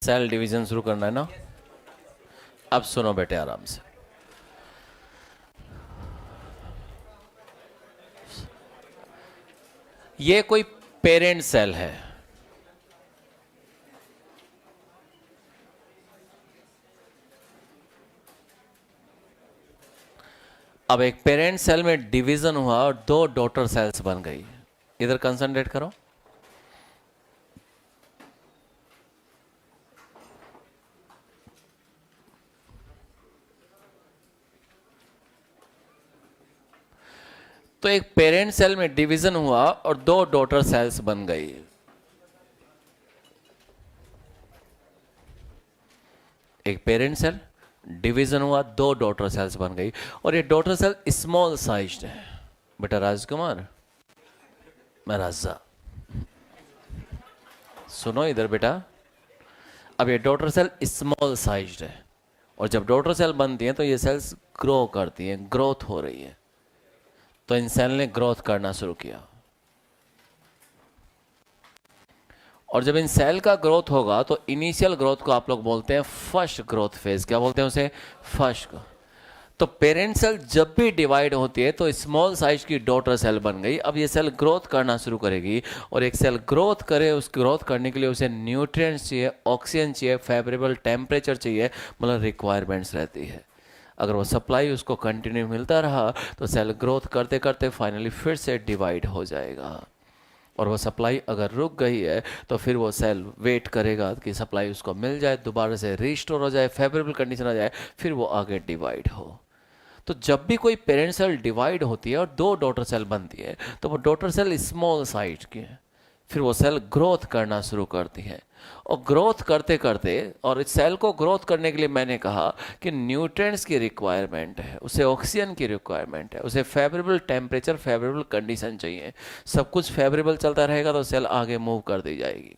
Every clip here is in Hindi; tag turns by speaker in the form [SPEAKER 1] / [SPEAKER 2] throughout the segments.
[SPEAKER 1] सेल डिवीजन शुरू करना है ना। अब सुनो बेटे आराम से। ये कोई पेरेंट सेल है। अब एक पेरेंट सेल में डिवीजन हुआ और दो डॉटर सेल्स बन गई। इधर कंसंट्रेट करो। तो एक पेरेंट सेल में डिवीजन हुआ और दो डॉटर सेल्स बन गई। एक पेरेंट सेल डिवीजन हुआ, दो डॉटर सेल्स बन गई और ये डॉटर सेल स्मॉल साइज्ड है। बेटा राजकुमार, मैं राजा, सुनो इधर बेटा। अब ये डॉटर सेल स्मॉल साइज्ड है और जब डॉटर सेल बनती हैं तो ये सेल्स ग्रो करती हैं, ग्रोथ हो रही है। तो इन सेल ने ग्रोथ करना शुरू किया और जब इन सेल का ग्रोथ होगा तो इनिशियल ग्रोथ को आप लोग बोलते हैं फर्स्ट ग्रोथ फेज। क्या बोलते हैं उसे? फर्स्ट। तो पेरेंट सेल जब भी डिवाइड होती है तो स्मॉल साइज की डॉटर सेल बन गई। अब ये सेल ग्रोथ करना शुरू करेगी और एक सेल ग्रोथ करे, उस ग्रोथ करने के लिए उसे न्यूट्रिएंट्स चाहिए, ऑक्सीजन चाहिए, फेवरेबल टेम्परेचर चाहिए, मतलब रिक्वायरमेंट्स रहती है। अगर वो सप्लाई उसको कंटिन्यू मिलता रहा तो सेल ग्रोथ करते करते फाइनली फिर से डिवाइड हो जाएगा। और वो सप्लाई अगर रुक गई है तो फिर वो सेल वेट करेगा कि सप्लाई उसको मिल जाए, दोबारा से रिस्टोर हो जाए, फेवरेबल कंडीशन आ जाए, फिर वो आगे डिवाइड हो। तो जब भी कोई पेरेंट सेल डिवाइड होती है और दो डॉटर सेल बनती है तो वो डॉटर सेल स्मॉल साइज की है। फिर वो सेल ग्रोथ करना शुरू करती है और ग्रोथ करते करते, और इस सेल को ग्रोथ करने के लिए मैंने कहा कि न्यूट्रिएंट्स की रिक्वायरमेंट है, उसे ऑक्सीजन की रिक्वायरमेंट है, उसे फेवरेबल टेम्परेचर, फेवरेबल कंडीशन चाहिए। सब कुछ फेवरेबल चलता रहेगा तो सेल आगे मूव कर दी जाएगी।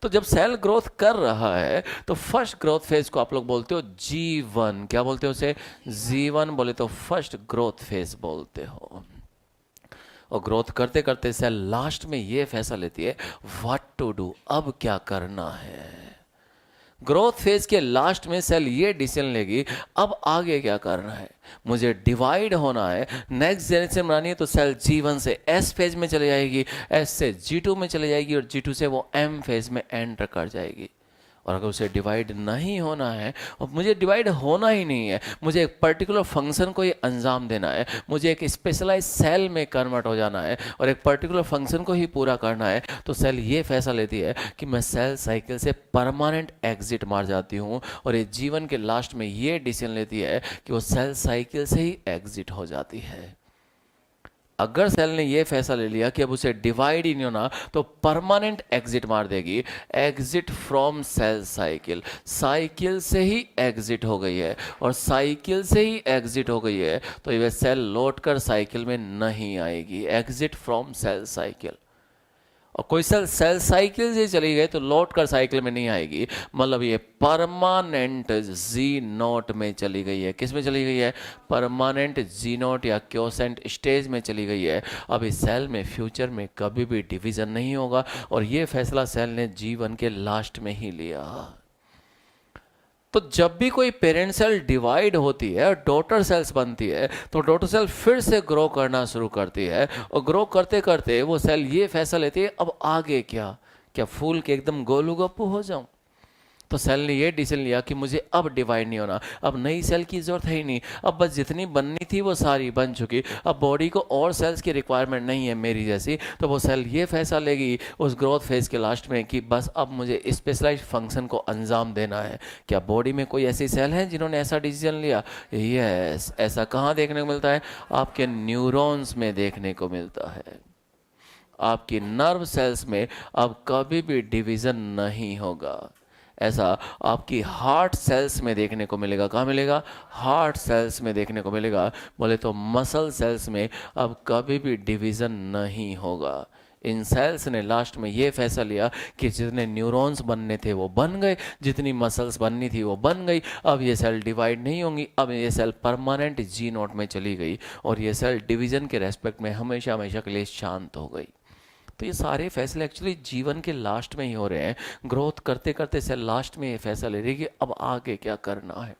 [SPEAKER 1] तो जब सेल ग्रोथ कर रहा है तो फर्स्ट ग्रोथ फेज को आप लोग बोलते हो G1। क्या बोलते हो उसे? G1 बोले तो फर्स्ट ग्रोथ फेज बोलते हो। और ग्रोथ करते करते सेल लास्ट में ये फैसला लेती है व्हाट टू डू, अब क्या करना है। ग्रोथ फेज के लास्ट में सेल ये डिसीजन लेगी अब आगे क्या करना है। मुझे डिवाइड होना है, नेक्स्ट जनरेशन बनानी है, तो सेल G1 से S फेज में चले जाएगी, S से G2 में चले जाएगी और G2 से वो M फेज में एंटर कर जाएगी। और अगर उसे डिवाइड नहीं होना है और मुझे डिवाइड होना ही नहीं है, मुझे एक पर्टिकुलर फंक्शन को ये अंजाम देना है, मुझे एक स्पेशलाइज सेल में कन्वर्ट हो जाना है और एक पर्टिकुलर फंक्शन को ही पूरा करना है, तो सेल ये फैसला लेती है कि मैं सेल साइकिल से परमानेंट एग्जिट मार जाती हूँ। और ये जीवन के लास्ट में ये डिसीजन लेती है कि वो सेल साइकिल से ही एग्जिट हो जाती है। अगर सेल ने यह फैसला ले लिया कि अब उसे डिवाइड ही नहीं होना तो परमानेंट एग्जिट मार देगी, exit from cell cycle. Cycle से ही एग्जिट हो गई है और साइकिल से ही एग्जिट हो गई है तो ये सेल लौट कर साइकिल में नहीं आएगी। Exit from cell cycle. और कोई सेल सेल साइकिल से चली गई तो लौट कर साइकिल में नहीं आएगी, मतलब ये परमानेंट G0 में चली गई है। किस में चली गई है? परमानेंट G0 या क्योसेंट स्टेज में चली गई है। अब इस सेल में फ्यूचर में कभी भी डिवीजन नहीं होगा और ये फैसला सेल ने G1 के लास्ट में ही लिया। तो जब भी कोई पेरेंट सेल डिवाइड होती है और डॉटर सेल्स बनती है तो डॉटर सेल फिर से ग्रो करना शुरू करती है और ग्रो करते करते वो सेल ये फैसला लेती है अब आगे क्या। क्या फूल के एकदम गोलू गप्पू हो जाऊं? तो सेल ने ये डिसीजन लिया कि मुझे अब डिवाइड नहीं होना, अब नई सेल की जरूरत है ही नहीं, अब बस जितनी बननी थी वो सारी बन चुकी, अब बॉडी को और सेल्स की रिक्वायरमेंट नहीं है मेरी जैसी। तो वो सेल ये फैसला लेगी उस ग्रोथ फेज के लास्ट में कि बस अब मुझे स्पेशलाइज फंक्शन को अंजाम देना है। क्या बॉडी में कोई ऐसी सेल है जिन्होंने ऐसा डिसीजन लिया? यस। ऐसा कहाँ देखने को मिलता है? आपके न्यूरॉन्स में देखने को मिलता है। आपकी नर्व सेल्स में अब कभी भी डिवीजन नहीं होगा। ऐसा आपकी हार्ट सेल्स में देखने को मिलेगा। कहाँ मिलेगा? हार्ट सेल्स में देखने को मिलेगा। बोले तो मसल सेल्स में अब कभी भी डिवीज़न नहीं होगा। इन सेल्स ने लास्ट में ये फैसला लिया कि जितने न्यूरॉन्स बनने थे वो बन गए, जितनी मसल्स बननी थी वो बन गई, अब ये सेल डिवाइड नहीं होंगी, अब ये सेल परमानेंट G0 में चली गई और ये सेल डिवीज़न के रेस्पेक्ट में हमेशा हमेशा के लिए शांत हो गई। तो ये सारे फैसले एक्चुअली जीवन के लास्ट में ही हो रहे हैं। ग्रोथ करते करते सेल लास्ट में ये फैसला ले रही है कि अब आगे क्या करना है।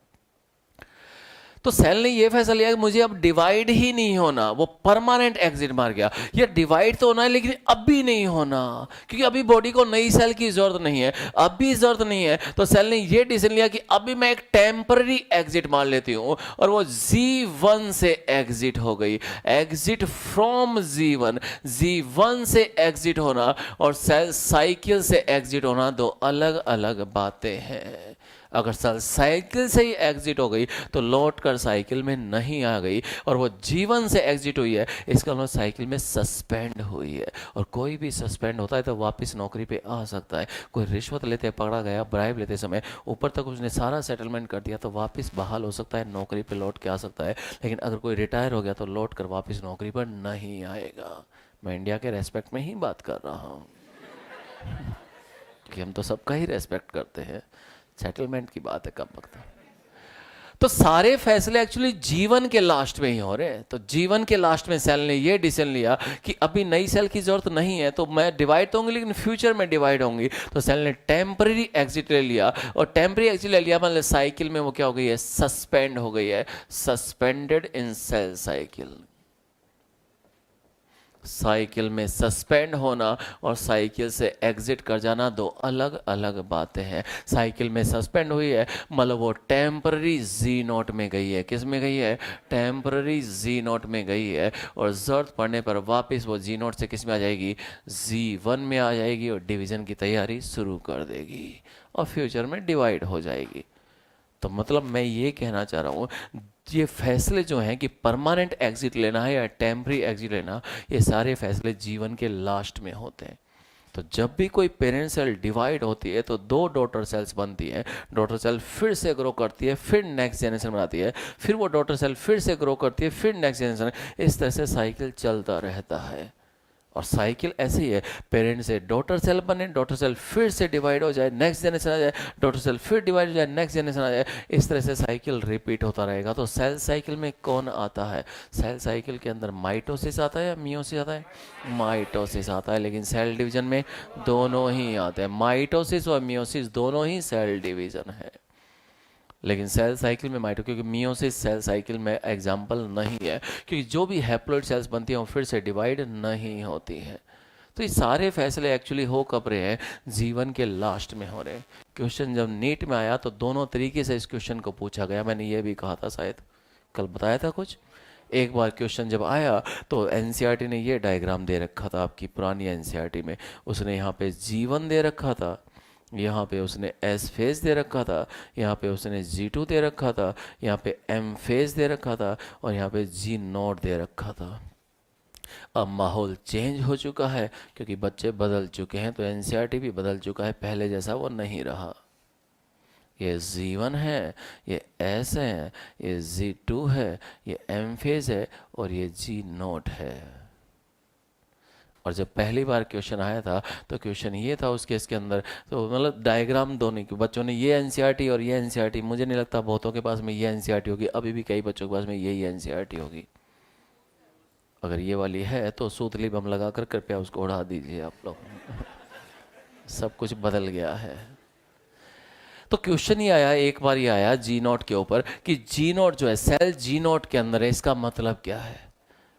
[SPEAKER 1] तो सेल ने ये फैसला लिया कि मुझे अब डिवाइड ही नहीं होना, वो परमानेंट एग्जिट मार गया। ये डिवाइड तो होना है लेकिन अब भी नहीं होना, क्योंकि अभी बॉडी को नई सेल की जरूरत नहीं है, अब भी जरूरत नहीं है। तो सेल ने ये डिसीजन लिया कि अभी मैं एक टेम्पररी एग्जिट मार लेती हूं, और वो G1 से एग्जिट हो गई। एग्जिट फ्रॉम G1, G1 से एग्जिट होना और सेल साइकिल से एग्जिट होना दो अलग अलग बातें हैं। अगर सेल साइकिल से ही एग्जिट हो गई तो लौट कर साइकिल में नहीं आ गई, और वो जीवन से एग्जिट हुई है, इसका मतलब साइकिल में सस्पेंड हुई है। और कोई भी सस्पेंड होता है तो वापस नौकरी पे आ सकता है। कोई रिश्वत लेते पकड़ा गया, ब्राइब लेते समय ऊपर तक उसने सारा सेटलमेंट कर दिया तो वापस बहाल हो सकता है, नौकरी पे लौट के आ सकता है। लेकिन अगर कोई रिटायर हो गया तो लौट कर वापस नौकरी पर नहीं आएगा। मैं इंडिया के रेस्पेक्ट में ही बात कर रहा हूँ, क्योंकि हम तो सबका ही रेस्पेक्ट करते हैं। सेटलमेंट की बात है कब वक्त। तो सारे फैसले एक्चुअली जीवन के लास्ट में ही हो रहे हैं। तो जीवन के लास्ट में सेल ने ये डिसीजन लिया कि अभी नई सेल की जरूरत नहीं है, तो मैं डिवाइड तो होंगी लेकिन फ्यूचर में डिवाइड होंगी। तो सेल ने टेम्पररी एग्जिट ले लिया, और टेम्पररी एग्जिट ले लिया मतलब साइकिल में वो क्या हो गई है, सस्पेंड हो गई है। Suspended in cell cycle. Cycle में सस्पेंड होना और साइकिल से एग्जिट कर जाना दो अलग अलग बातें हैं। साइकिल में सस्पेंड हुई है मतलब वो टेम्पररी G0 में गई है। किस में गई है, टेम्पररी G0 में गई है, और जरूरत पड़ने पर वापस वो G0 से किस में आ जाएगी, G1 में आ जाएगी, और डिवीजन की तैयारी शुरू कर देगी और फ्यूचर में डिवाइड हो जाएगी। तो मतलब मैं ये कहना चाह रहा हूँ, ये फैसले जो हैं कि परमानेंट एग्जिट लेना है या टेम्पररी एग्जिट लेना, ये सारे फैसले जीवन के लास्ट में होते हैं। तो जब भी कोई पेरेंट सेल डिवाइड होती है तो दो डॉटर सेल्स बनती हैं। डॉटर सेल फिर से ग्रो करती है, फिर नेक्स्ट जनरेशन बनाती है, फिर वो डॉटर सेल फिर से ग्रो करती है, फिर नेक्स्ट जनरेशन। इस तरह से साइकिल चलता रहता है। और साइकिल ऐसे ही है, पेरेंट से डॉटर सेल बने, डॉटर सेल फिर से डिवाइड हो जाए, नेक्स्ट जनरेशन आ जाए, डॉटर सेल फिर डिवाइड हो जाए, नेक्स्ट जनरेशन आ जाए। इस तरह से साइकिल रिपीट होता रहेगा। तो सेल साइकिल में कौन आता है, सेल साइकिल के अंदर माइटोसिस आता है या मियोसिस आता है, माइटोसिस आता है। लेकिन सेल डिवीजन में दोनों ही आते हैं, माइटोसिस और मियोसिस दोनों ही सेल डिवीजन है। लेकिन सेल साइकिल में माइटो, क्योंकि मियोसिस सेल साइकिल में एग्जाम्पल नहीं है, क्योंकि जो भी हैप्लॉइड सेल्स बनती हैं वो फिर से डिवाइड नहीं होती हैं। तो ये सारे फैसले एक्चुअली हो कब रहे हैं, जीवन के लास्ट में हो रहे हैं। क्वेश्चन जब नीट में आया तो दोनों तरीके से इस क्वेश्चन को पूछा गया। मैंने ये भी कहा था, शायद कल बताया था कुछ। एक बार क्वेश्चन जब आया तो एनसीईआरटी ने ये डायग्राम दे रखा था, आपकी पुरानी एनसीईआरटी में उसने यहाँ पे G1 दे रखा था, यहाँ पे उसने S फेज दे रखा था, यहाँ पे उसने G2 दे रखा था, यहाँ पे M फेज दे रखा था, और यहाँ पे G0 दे रखा था। अब माहौल चेंज हो चुका है क्योंकि बच्चे बदल चुके हैं, तो एनसीईआरटी भी बदल चुका है, पहले जैसा वो नहीं रहा। ये G1 है, ये S है, ये G2 है, ये M फेज है, और ये G0 है। और जब पहली बार क्वेश्चन आया था तो क्वेश्चन ये था उस केस के अंदर, तो मतलब डायग्राम दोनों की बच्चों ने ये एनसीईआरटी और ये एनसीईआरटी, मुझे नहीं लगता बहुतों के पास में ये एनसीईआरटी होगी, अभी भी कई बच्चों के पास में यही एनसीईआरटी होगी। अगर ये वाली है तो सूतली बम लगा कर कृपया उसको उड़ा दीजिए आप लोग। सब कुछ बदल गया है। तो क्वेश्चन ही आया, एक बार ही आया G0 के ऊपर कि G0 जो है सेल G0 के अंदर है, इसका मतलब क्या है।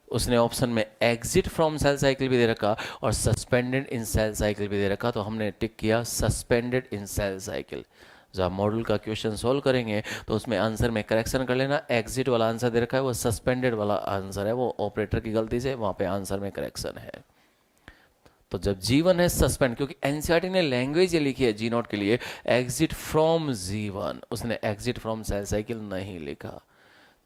[SPEAKER 1] उसने ऑप्शन में एग्जिट फ्रॉम सेल साइकिल भी दे रखा और सस्पेंडेड इन सेल साइकिल भी दे रखा, तो हमने टिक किया सस्पेंडेड इन सेल साइकिल। जब आप मॉड्यूल का क्वेश्चन सोल्व करेंगे तो उसमें आंसर में करेक्शन कर लेना, एग्जिट वाला आंसर दे रखा है वो सस्पेंडेड वाला आंसर है, वो ऑपरेटर की गलती से वहाँ पे आंसर में करेक्शन है। तो जब G1 है सस्पेंड, क्योंकि एनसीईआरटी ने लैंग्वेज ये लिखी है G0 के लिए एग्जिट फ्रॉम G1, उसने एग्जिट फ्रॉम सेल साइकिल नहीं लिखा।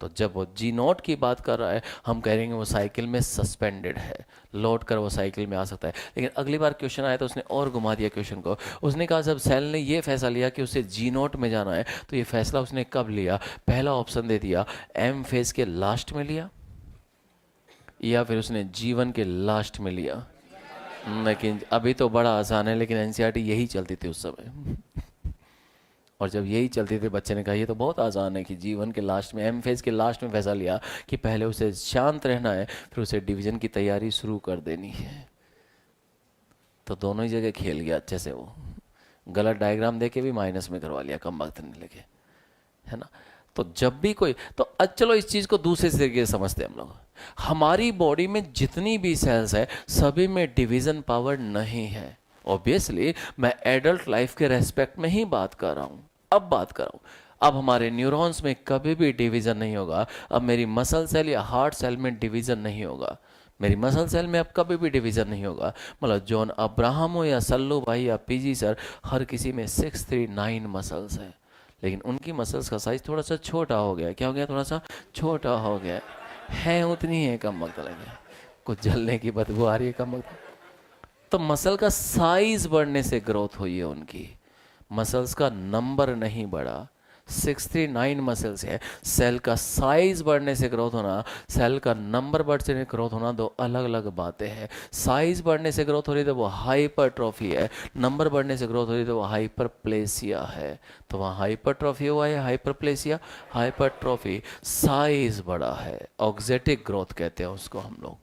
[SPEAKER 1] तो जब वो G0 की बात कर रहा है हम कह रहे हैं वो साइकिल में सस्पेंडेड है, लौट कर वो साइकिल में आ सकता है। लेकिन अगली बार क्वेश्चन आया तो उसने और घुमा दिया क्वेश्चन को। उसने कहा जब सेल ने ये फैसला लिया कि उसे G0 में जाना है तो ये फैसला उसने कब लिया, पहला ऑप्शन दे दिया M फेज के लास्ट में लिया, या फिर उसने G1 के लास्ट में लिया। लेकिन अभी तो बड़ा आसान है, लेकिन एनसीईआरटी यही चलती थी उस समय। और जब यही चलती थी बच्चे ने कहा ये तो बहुत आसान है कि G1 के लास्ट में, M फेज के लास्ट में फैसला लिया कि पहले उसे शांत रहना है, फिर उसे डिवीजन की तैयारी शुरू कर देनी है। तो दोनों ही जगह खेल गया अच्छे से वो, गलत डायग्राम देके भी माइनस में करवा लिया, कम वक्त नहीं लगे, है ना। तो जब भी कोई, तो चलो इस चीज को दूसरे तरीके से समझते हैं हम लोग। हमारी बॉडी में जितनी भी सेल्स है सभी में डिवीजन पावर नहीं है। ऑब्वियसली मैं एडल्ट लाइफ के रेस्पेक्ट में ही बात कर रहा हूं, अब बात कर रहा हूं। अब हमारे न्यूरॉन्स में कभी भी डिवीजन नहीं होगा। अब मेरी मसल सेल या हार्ट सेल में डिवीजन नहीं होगा। मेरी मसल सेल में अब कभी भी डिवीजन नहीं होगा। मतलब जॉन अब्राहम हो या सल्लू भाई या पीजी सर, हर किसी में 639 मसल्स है, लेकिन उनकी मसल्स का साइज थोड़ा सा छोटा हो गया। क्या हो गया? थोड़ा सा छोटा हो गया है, उतनी है, कम वक्त लगे, कुछ जलने की बदबू आ रही है, कम वक्त। तो मसल का साइज बढ़ने से ग्रोथ हुई है उनकी, मसल्स का नंबर नहीं बढ़ा। 69 मसल्स है, सेल का साइज बढ़ने से ग्रोथ होना, सेल का नंबर बढ़ने से ग्रोथ होना, दो अलग अलग बातें हैं। साइज बढ़ने से ग्रोथ हो रही है तो वो हाइपरट्रॉफी है, नंबर बढ़ने से ग्रोथ हो रही है तो वो हाइपरप्लेसिया है। तो वहाँ हाइपरट्रॉफी हुआ है, हाइपरप्लेसिया, हाइपरट्रॉफी, साइज बढ़ा है, ऑक्जेटिक ग्रोथ कहते हैं उसको हम लोग।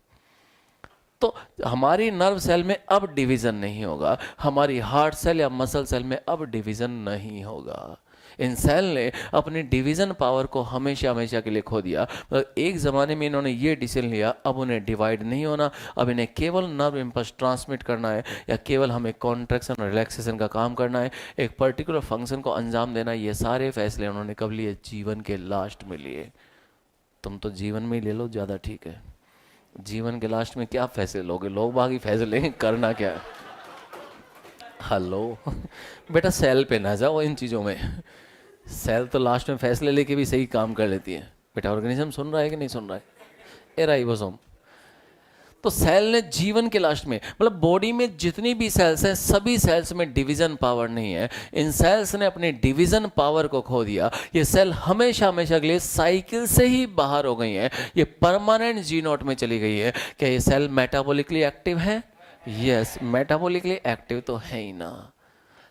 [SPEAKER 1] तो हमारी नर्व सेल में अब डिवीजन नहीं होगा, हमारी हार्ट सेल या मसल सेल में अब डिवीजन नहीं होगा। इन सेल ने अपनी डिवीजन पावर को हमेशा हमेशा के लिए खो दिया। मतलब एक ज़माने में इन्होंने ये डिसीजन लिया, अब उन्हें डिवाइड नहीं होना, अब इन्हें केवल नर्व इम्पल्स ट्रांसमिट करना है, या केवल हमें कॉन्ट्रैक्शन और रिलैक्सेशन का काम करना है, एक पर्टिकुलर फंक्शन को अंजाम देना। ये सारे फैसले उन्होंने कब लिए? जीवन के लास्ट में लिए। तुम तो जीवन में ही ले लो, ज़्यादा ठीक है। जीवन के लास्ट में क्या फैसले लोगे? लोग बाकी फैसले लेंगे, करना क्या है? हेलो बेटा, सेल पे ना जाओ इन चीज़ों में। सेल तो लास्ट में फैसले लेके भी सही काम कर लेती है। बेटा ऑर्गेनिज्म सुन रहा है कि नहीं सुन रहा है? ए राइबोसोम। तो सेल ने जीवन के लास्ट में, मतलब बॉडी में जितनी भी सेल्स हैं सभी सेल्स में डिवीजन पावर नहीं है। इन सेल्स ने अपने डिवीजन पावर को खो दिया। ये सेल हमेशा हमेशा के लिए साइकिल से ही बाहर हो गई है, ये परमानेंट जी नोट में चली गई है। क्या ये सेल मेटाबॉलिकली एक्टिव है? यस, मेटाबॉलिकली एक्टिव तो है ही ना।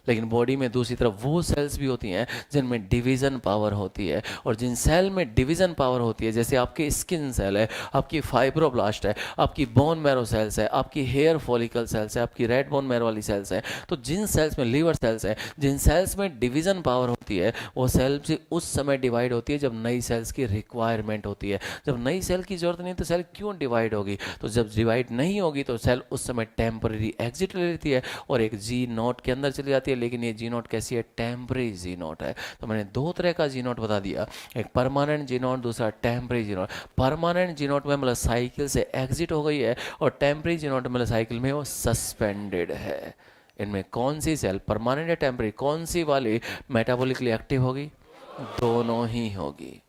[SPEAKER 1] लेकिन बॉडी में दूसरी तरफ वो सेल्स भी होती हैं जिनमें डिवीज़न पावर होती है, और जिन सेल में डिवीज़न पावर होती है, जैसे आपकी स्किन सेल है, आपकी फाइब्रोब्लास्ट है, आपकी बोन मैरो सेल्स है, आपकी हेयर फॉलिकल सेल्स है, आपकी रेड बोन मैरो वाली सेल्स है। तो जिन सेल्स में लीवर सेल्स है, जिन सेल्स में डिवीज़न पावर होती है, वो सेल्स उस समय डिवाइड होती है जब नई सेल्स की रिक्वायरमेंट होती है। जब नई सेल की जरूरत नहीं तो सेल क्यों डिवाइड होगी? तो जब डिवाइड नहीं होगी तो सेल उस समय टेम्पररी एग्जिट ले लेती है और एक जी नोट के अंदर चली जाती है। लेकिन ये जी नोट कैसी है? टेम्परेरी जी नोट है। तो मैंने दो तरह का जी नोट बता दिया, एक परमानेंट जी नोट, दूसरा टेम्परेरी जी नोट। परमानेंट जी नोट में मतलब साइकिल से एग्जिट हो गई है, और टेम्परेरी जी नोट में मतलब साइकिल में वो सस्पेंडेड है। इनमें कौन सी सेल, परमानेंट या टेम्परेरी, कौन सी वाली मेटाबॉलिकली एक्टिव होगी? दोनों ही होगी।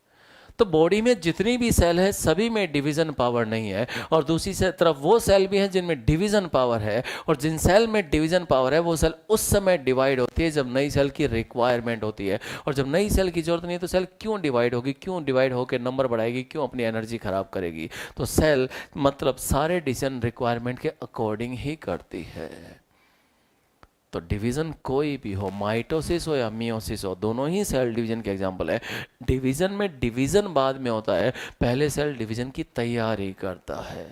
[SPEAKER 1] तो बॉडी में जितनी भी सेल है सभी में डिवीजन पावर नहीं है, और दूसरी तरफ वो सेल भी हैं जिनमें डिवीजन पावर है, और जिन सेल में डिवीजन पावर है वो सेल उस समय डिवाइड होती है जब नई सेल की रिक्वायरमेंट होती है। और जब नई सेल की जरूरत नहीं है तो सेल क्यों डिवाइड होगी? क्यों डिवाइड होकर नंबर बढ़ाएगी? क्यों अपनी एनर्जी खराब करेगी? तो सेल मतलब सारे डिसीजन रिक्वायरमेंट के अकॉर्डिंग ही करती है। तो डिवीजन कोई भी हो, माइटोसिस हो या मियोसिस हो, दोनों ही सेल डिवीजन के एग्जांपल है। डिवीजन में डिवीजन बाद में होता है, पहले सेल डिवीजन की तैयारी करता है।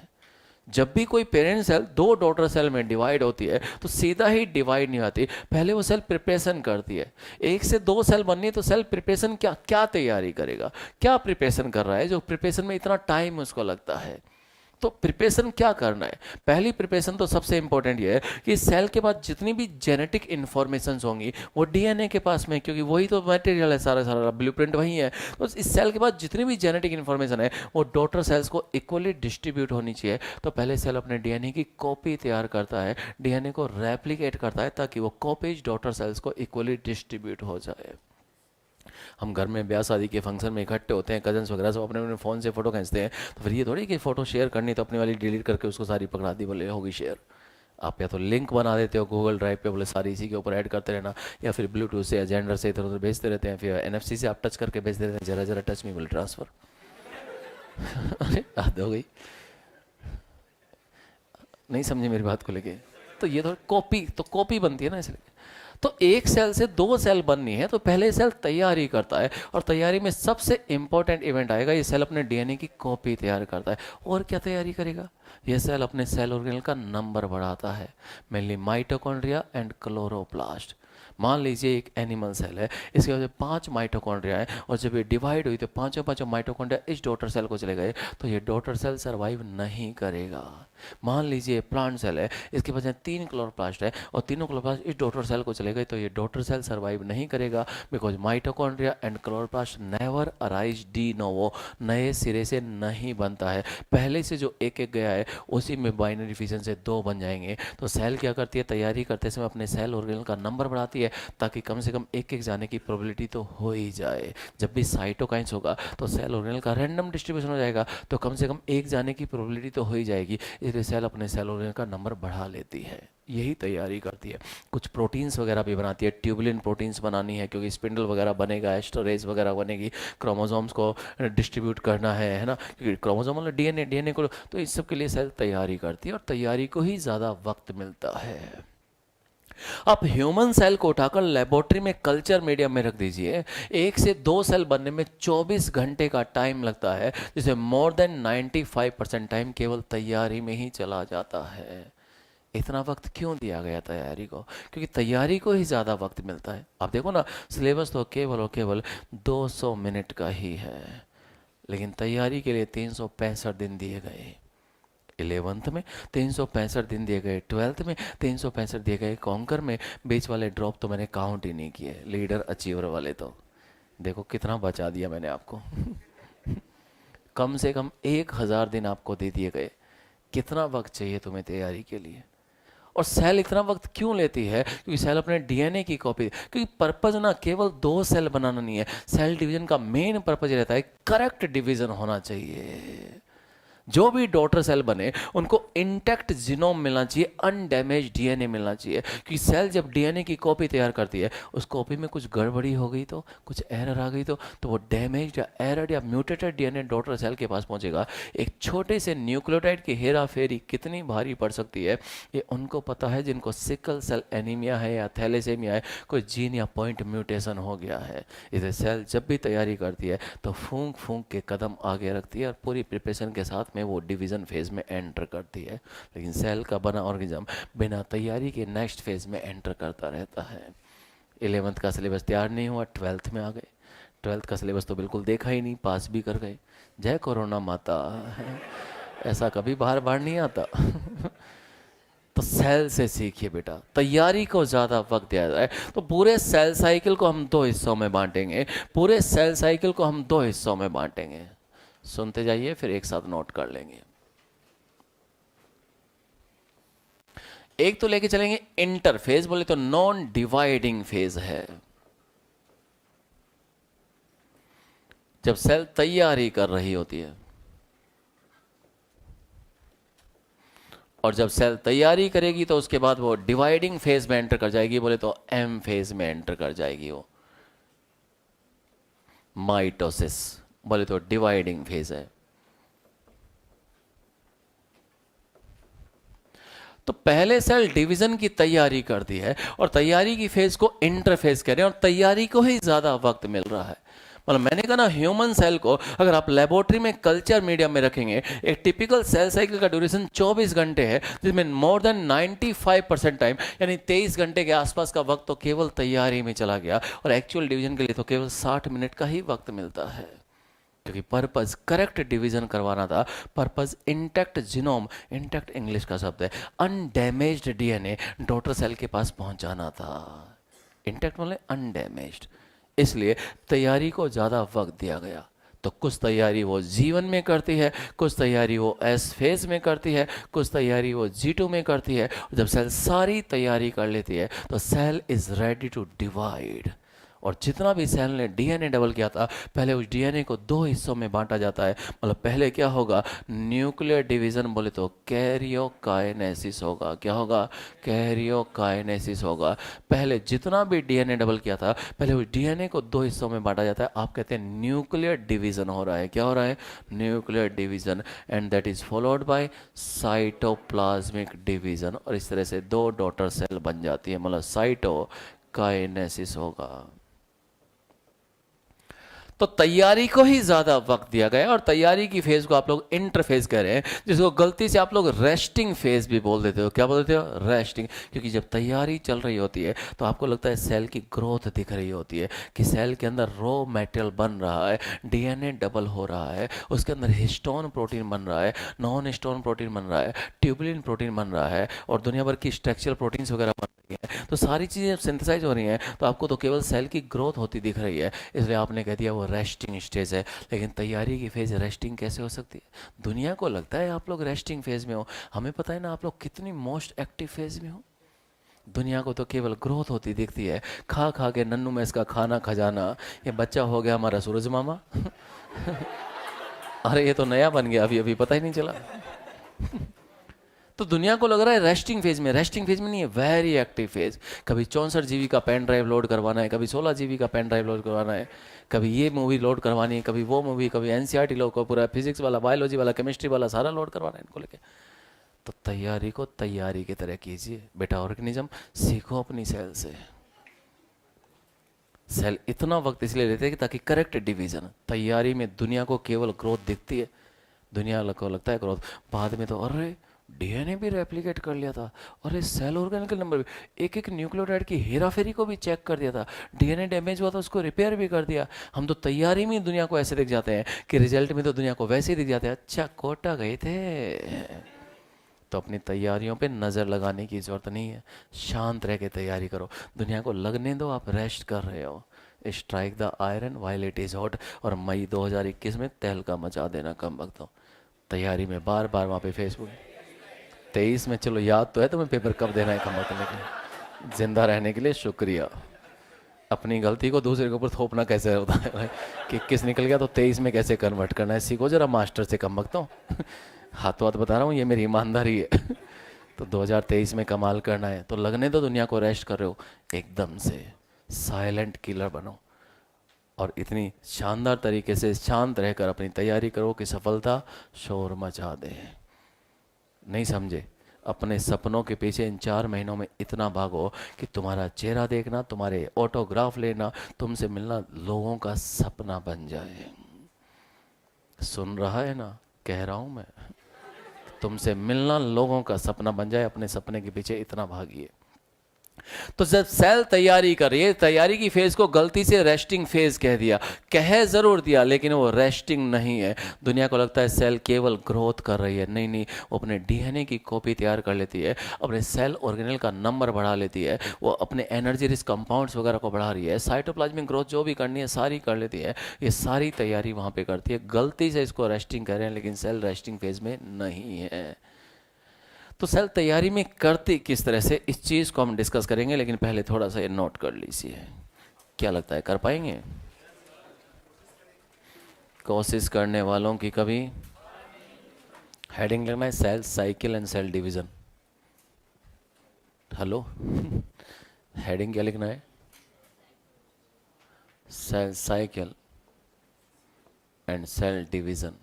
[SPEAKER 1] जब भी कोई पेरेंट सेल दो डॉटर सेल में डिवाइड होती है तो सीधा ही डिवाइड नहीं होती, पहले वो सेल प्रिपरेशन करती है। एक से दो सेल बननी है तो सेल प्रिपरेशन क्या क्या तैयारी करेगा, क्या प्रिपरेशन कर रहा है, जो प्रिपरेशन में इतना टाइम उसको लगता है। तो प्रिपरेशन क्या करना है? पहली प्रिपरेशन तो सबसे इंपॉर्टेंट ये है कि सेल के पास जितनी भी जेनेटिक इन्फॉर्मेशन होंगी वो डीएनए के पास में, क्योंकि वही तो मटेरियल है, सारा सारा ब्लूप्रिंट वही है। तो इस सेल के पास जितनी भी जेनेटिक इन्फॉर्मेशन है वो डॉटर सेल्स को इक्वली डिस्ट्रीब्यूट होनी चाहिए। तो पहले सेल अपने डीएनए की कॉपी तैयार करता है, डीएनए को रेप्लिकेट करता है ताकि वो कॉपीज डॉटर सेल्स को इक्वली डिस्ट्रीब्यूट हो जाए। हम घर में ब्याह शादी के फंक्शन में इकट्ठे होते हैं, कजन्स वगैरह सब अपने अपने फ़ोन से फ़ोटो खींचते हैं, तो फिर ये थोड़ी कि फ़ोटो शेयर करनी तो अपनी वाली डिलीट करके उसको सारी पकड़ा दी, बोले होगी शेयर। आप या तो लिंक बना देते हो गूगल ड्राइव पे, बोले सारी इसी के ऊपर ऐड करते रहना, या फिर ब्लूटूथ से या जेंडर से इधर उधर भेजते रहते हैं, फिर एनएफसी से आप टच करके भेज देते हैं, जरा जरा टच में बोले ट्रांसफ़र। अरे हद हो गई, नहीं समझे मेरी बात को लेके? तो ये थोड़ी कॉपी, तो कॉपी बनती है ना इसलिए। तो एक सेल से दो सेल बननी है तो पहले सेल तैयारी करता है, और तैयारी में सबसे इंपॉर्टेंट इवेंट आएगा, ये सेल अपने डीएनए की कॉपी तैयार करता है। और क्या तैयारी करेगा? ये सेल अपने सेल ऑर्गेनल का नंबर बढ़ाता है, मेनली माइटोकॉन्ड्रिया एंड क्लोरोप्लास्ट। मान लीजिए एक एनिमल सेल है, इसके वजह 5 माइटोकॉन्ड्रिया है, और जब ये डिवाइड हुई तो पांचों पांचों माइटोकॉन्ड्रिया इस डॉटर सेल को चले गए, तो ये डॉटर सेल सर्वाइव नहीं करेगा। मान लीजिए प्लांट सेल है, इसके पास 3 क्लोरोप्लास्ट है, और तीनों क्लोरोप्लास्ट इस डॉटर सेल को चले गए, तो ये डॉटर सेल सर्वाइव नहीं करेगा, because mitochondria and chloroplast never arise de novo, नए सिरे से नहीं बनता है। पहले से जो एक एक गया है उसी में बाइनरी फिजन से 2 बन जाएंगे। तो सेल क्या करती है? तैयारी करते समय अपने सेल ऑर्गेनल का नंबर बढ़ाती है, ताकि कम से कम एक एक जाने की प्रोबेबिलिटी तो हो ही जाए। जब भी साइटोकाइंस होगा तो सेल ऑर्गेनल का रैंडम डिस्ट्रीब्यूशन हो जाएगा, तो कम से कम एक जाने की प्रोबेबिलिटी तो हो ही जाएगी, इसलिए सेल अपने सेल ऑर्गेनल का नंबर बढ़ा लेती है। यही तैयारी करती है। कुछ प्रोटीन्स वगैरह भी बनाती है, ट्यूबुलिन प्रोटीन्स बनानी है, क्योंकि स्पिंडल वगैरह बनेगा, एस्टरेज वगैरह बनेगी, क्रोमोसोम्स को डिस्ट्रीब्यूट करना है ना, क्योंकि क्रोमोसोम मतलब डीएनए को, तो इस सब के लिए सेल तैयारी करती है, और तैयारी को ही ज़्यादा वक्त मिलता है। आप ह्यूमन सेल को उठाकर लेबोरेटरी में कल्चर मीडियम में रख दीजिए, 1 से 2 सेल बनने में 24 घंटे का टाइम लगता है, जिसे मोर देन 95% टाइम केवल तैयारी में ही चला जाता है। इतना वक्त क्यों दिया गया तैयारी को? क्योंकि तैयारी को ही ज़्यादा वक्त मिलता है। आप देखो ना, सिलेबस तो केवल और केवल 200 मिनट का ही है, लेकिन तैयारी के लिए 365 दिन दिए गए। 11th में 365 दिन दिए गए, 12th में 365 दिए गए, कॉन्कर में बीच वाले ड्रॉप तो मैंने काउंट ही नहीं किए, लीडर अचीवर वाले तो देखो कितना बचा दिया मैंने आपको। कम से कम 1000 दिन आपको दे दिए गए। कितना वक्त चाहिए तुम्हें तैयारी के लिए? और सेल इतना वक्त क्यों लेती है? क्योंकि सेल अपने डीएनए की कॉपी, क्योंकि पर्पज ना केवल 2 सेल बनाना नहीं है, सेल डिवीजन का मेन पर्पज रहता है करेक्ट डिवीजन होना चाहिए। जो भी डॉटर सेल बने उनको इंटैक्ट जीनोम मिलना चाहिए, अनडैमेज डीएनए मिलना चाहिए, क्योंकि सेल जब डीएनए की कॉपी तैयार करती है, उस कॉपी में कुछ गड़बड़ी हो गई तो, कुछ एरर आ गई तो वो डैमेज या एरर या म्यूटेटेड डीएनए डॉटर सेल के पास पहुंचेगा। एक छोटे से न्यूक्लियोटाइड की हेरा फेरी कितनी भारी पड़ सकती है, ये उनको पता है जिनको सिकल सेल एनीमिया है या थैलेसेमिया है, कोई जीन या पॉइंट म्यूटेशन हो गया है। इसे सेल जब भी तैयारी करती है तो फूंक फूंक के कदम आगे रखती है, और पूरी प्रिपरेशन के साथ में वो डिवीजन फेज में एंटर करती है। लेकिन सेल का बना ऑर्गेनिज्म बिना तैयारी के नेक्स्ट फेज में एंटर करता रहता है। 11th का सिलेबस तैयार नहीं हुआ, 12th में आ गए। 12th का सिलेबस तो बिल्कुल देखा ही नहीं, पास भी कर गए। जय कोरोना माता, ऐसा कभी बाहर बाहर नहीं आता। तो सेल से सीखिए बेटा, तैयारी को ज़्यादा वक्त दिया जाए। तो पूरे सेल साइकिल को हम 2 हिस्सों में बांटेंगे, पूरे सेल साइकिल को हम 2 हिस्सों में बांटेंगे। सुनते जाइए, फिर एक साथ नोट कर लेंगे। एक तो लेके चलेंगे इंटरफेज, बोले तो नॉन डिवाइडिंग फेज है। जब सेल तैयारी कर रही होती है, और जब सेल तैयारी करेगी तो उसके बाद वो डिवाइडिंग फेज में एंटर कर जाएगी, बोले तो एम फेज में एंटर कर जाएगी वो। माइटोसिस बोले तो डिवाइडिंग फेज है। तो पहले सेल डिवीजन की तैयारी करती है, और तैयारी की फेज को इंटरफेज कह रहे हैं, और तैयारी को ही ज्यादा वक्त मिल रहा है। मतलब मैंने कहा ना, ह्यूमन सेल को अगर आप लेबोरेटरी में कल्चर मीडियम में रखेंगे, एक टिपिकल सेल साइकिल का ड्यूरेशन 24 घंटे है, जिसमें मोर देन 95% टाइम यानी 23 घंटे के आसपास का वक्त तो केवल तैयारी में चला गया, और एक्चुअल डिवीजन के लिए तो केवल 60 मिनट का ही वक्त मिलता है। क्योंकि पर्पज करेक्ट डिवीजन करवाना था, purpose intact genome, intact English का शब्द है, अनडैमेज्ड डीएनए डॉटर सेल के पास पहुंचाना था। इंटैक्ट मतलब अनडैमेज्ड, इसलिए तैयारी को ज़्यादा वक्त दिया गया। तो कुछ तैयारी वो G1 में करती है, कुछ तैयारी वो S फेज में करती है, कुछ तैयारी वो G2 में करती है। जब सेल सारी तैयारी कर लेती है तो cell is ready to divide. और जितना भी सेल ने डीएनए डबल किया था, पहले उस डीएनए को 2 हिस्सों में बांटा जाता है। मतलब पहले क्या होगा? न्यूक्लियर डिवीजन, बोले तो कैरियोकाइनेसिस होगा। क्या होगा? कैरियोकाइनेसिस होगा। पहले जितना भी डीएनए डबल किया था, पहले उस डीएनए को 2 हिस्सों में बांटा जाता है। आप कहते हैं न्यूक्लियर डिवीजन हो रहा है। क्या हो रहा है? Nuclear division, and that is followed by cytoplasmic division. और इस तरह से 2 डॉटर सेल बन जाती है, मतलब साइटो काइनेसिस होगा। तो तैयारी को ही ज्यादा वक्त दिया गया है और तैयारी की फेज को आप लोग इंटरफेज कह रहे हैं, जिसको गलती से आप लोग रेस्टिंग फेज भी बोल देते हो। क्या बोल देते हो? रेस्टिंग। क्योंकि जब तैयारी चल रही होती है तो आपको लगता है सेल की ग्रोथ दिख रही होती है कि सेल के अंदर रॉ मेटेरियल बन रहा है, डीएनए डबल हो रहा है, उसके अंदर हिस्टोन प्रोटीन बन रहा है, नॉन हिस्टोन प्रोटीन बन रहा है, ट्यूबुलिन प्रोटीन बन रहा है और दुनिया भर की स्ट्रक्चरल प्रोटीन्स वगैरह बन रही है। तो सारी चीज़ें सिंथेसाइज हो रही हैं तो आपको तो केवल सेल की ग्रोथ होती दिख रही है, इसलिए आपने कह दिया वो रेस्टिंग स्टेज है। लेकिन तैयारी की फेज रेस्टिंग कैसे हो सकती है? दुनिया को लगता है आप लोग रेस्टिंग फेज में हो, हमें पता है ना आप लोग कितनी मोस्ट एक्टिव फेज में हो। दुनिया को तो केवल ग्रोथ होती दिखती है, खा खा के नन्नू में इसका खाना खजाना, ये बच्चा हो गया हमारा सूरज मामा। अरे ये तो नया बन गया, अभी अभी पता ही नहीं चला। तो दुनिया को लग रहा है रेस्टिंग फेज में, रेस्टिंग फेज में नहीं है, वेरी एक्टिव फेज। कभी 64 GB का पेन ड्राइव लोड करवाना है, कभी 16 GB का पेन ड्राइव लोड करवाना है, कभी ये मूवी लोड करवानी है, कभी वो मूवी, कभी एनसीईआरटी लोड को पूरा फिजिक्स वाला, बायोलॉजी वाला, केमिस्ट्री वाला सारा लोड करवाना है इनको लेके। तो तैयारी को तैयारी की तरह कीजिए बेटा। ऑर्गेनिज्म सीखो अपनी सेल से। सेल इतना वक्त इसलिए लेते हैं कि ताकि करेक्ट डिवीजन। तैयारी में दुनिया को केवल ग्रोथ दिखती है, दुनिया को लगता है ग्रोथ, बाद में तो अरे डीएनए भी रेप्लिकेट कर लिया था, अरे सेल ऑर्गेनिकल नंबर भी, एक एक न्यूक्लियोटाइड की हेराफेरी को भी चेक कर दिया था, डीएनए डैमेज हुआ था उसको रिपेयर भी कर दिया। हम तो तैयारी में दुनिया को ऐसे दिख जाते हैं कि रिजल्ट में तो दुनिया को वैसे ही दिख जाते हैं, अच्छा कोटा गए थे। तो अपनी तैयारियों पे नज़र लगाने की ज़रूरत नहीं है, शांत रह के तैयारी करो। दुनिया को लगने दो आप रेस्ट कर रहे हो। Strike the iron while it is hot. और मई 2021 में तहलका मचा देना कम वक्त हो। तैयारी में बार बार वहाँ पे फेसबुक 23 में, चलो याद तो है तुम्हें पेपर कब देना है, कम वक्त लेके जिंदा रहने के लिए शुक्रिया। अपनी गलती को दूसरे के ऊपर थोपना कैसे होता है भाई, कि किस निकल गया तो 23 में कैसे कन्वर्ट करना है, सीखो जरा मास्टर से कम वक्त हो। हाथों हाथ बता रहा हूँ, ये मेरी ईमानदारी है। तो 2023 में कमाल करना है तो लगने दो दुनिया को रेस्ट कर रहे हो, एकदम से साइलेंट किलर बनो और इतनी शानदार तरीके से शांत रहकर अपनी तैयारी करो कि सफलता शोर मचा दे। नहीं समझे? अपने सपनों के पीछे इन 4 महीनों में इतना भागो कि तुम्हारा चेहरा देखना, तुम्हारे ऑटोग्राफ लेना, तुमसे मिलना लोगों का सपना बन जाए। सुन रहा है ना, कह रहा हूं मैं, तुमसे मिलना लोगों का सपना बन जाए। अपने सपने के पीछे इतना भागिए। तो जब सेल तैयारी कर रही है, तैयारी की फेज को गलती से रेस्टिंग फेज कह दिया, कह जरूर दिया लेकिन वो रेस्टिंग नहीं है। दुनिया को लगता है सेल केवल ग्रोथ कर रही है, नहीं नहीं, वो अपने डीएनए की कॉपी तैयार कर लेती है, अपने सेल ऑर्गेनेल का नंबर बढ़ा लेती है, वो अपने एनर्जी रिच कंपाउंड्स वगैरह को बढ़ा रही है, साइटोप्लाज्मिक ग्रोथ जो भी करनी है सारी कर लेती है। ये सारी तैयारी वहाँ पे करती है। गलती से इसको रेस्टिंग कह रहे हैं लेकिन सेल रेस्टिंग फेज में नहीं है। तो सेल तैयारी में करती किस तरह से, इस चीज़ को हम डिस्कस करेंगे, लेकिन पहले थोड़ा सा ये नोट कर लीजिए। क्या लगता है कर पाएंगे? कोशिश करने वालों की कभी। हेडिंग लिखना है cell cycle and cell division. Hello. Heading क्या लिखना है? Cell cycle and cell division.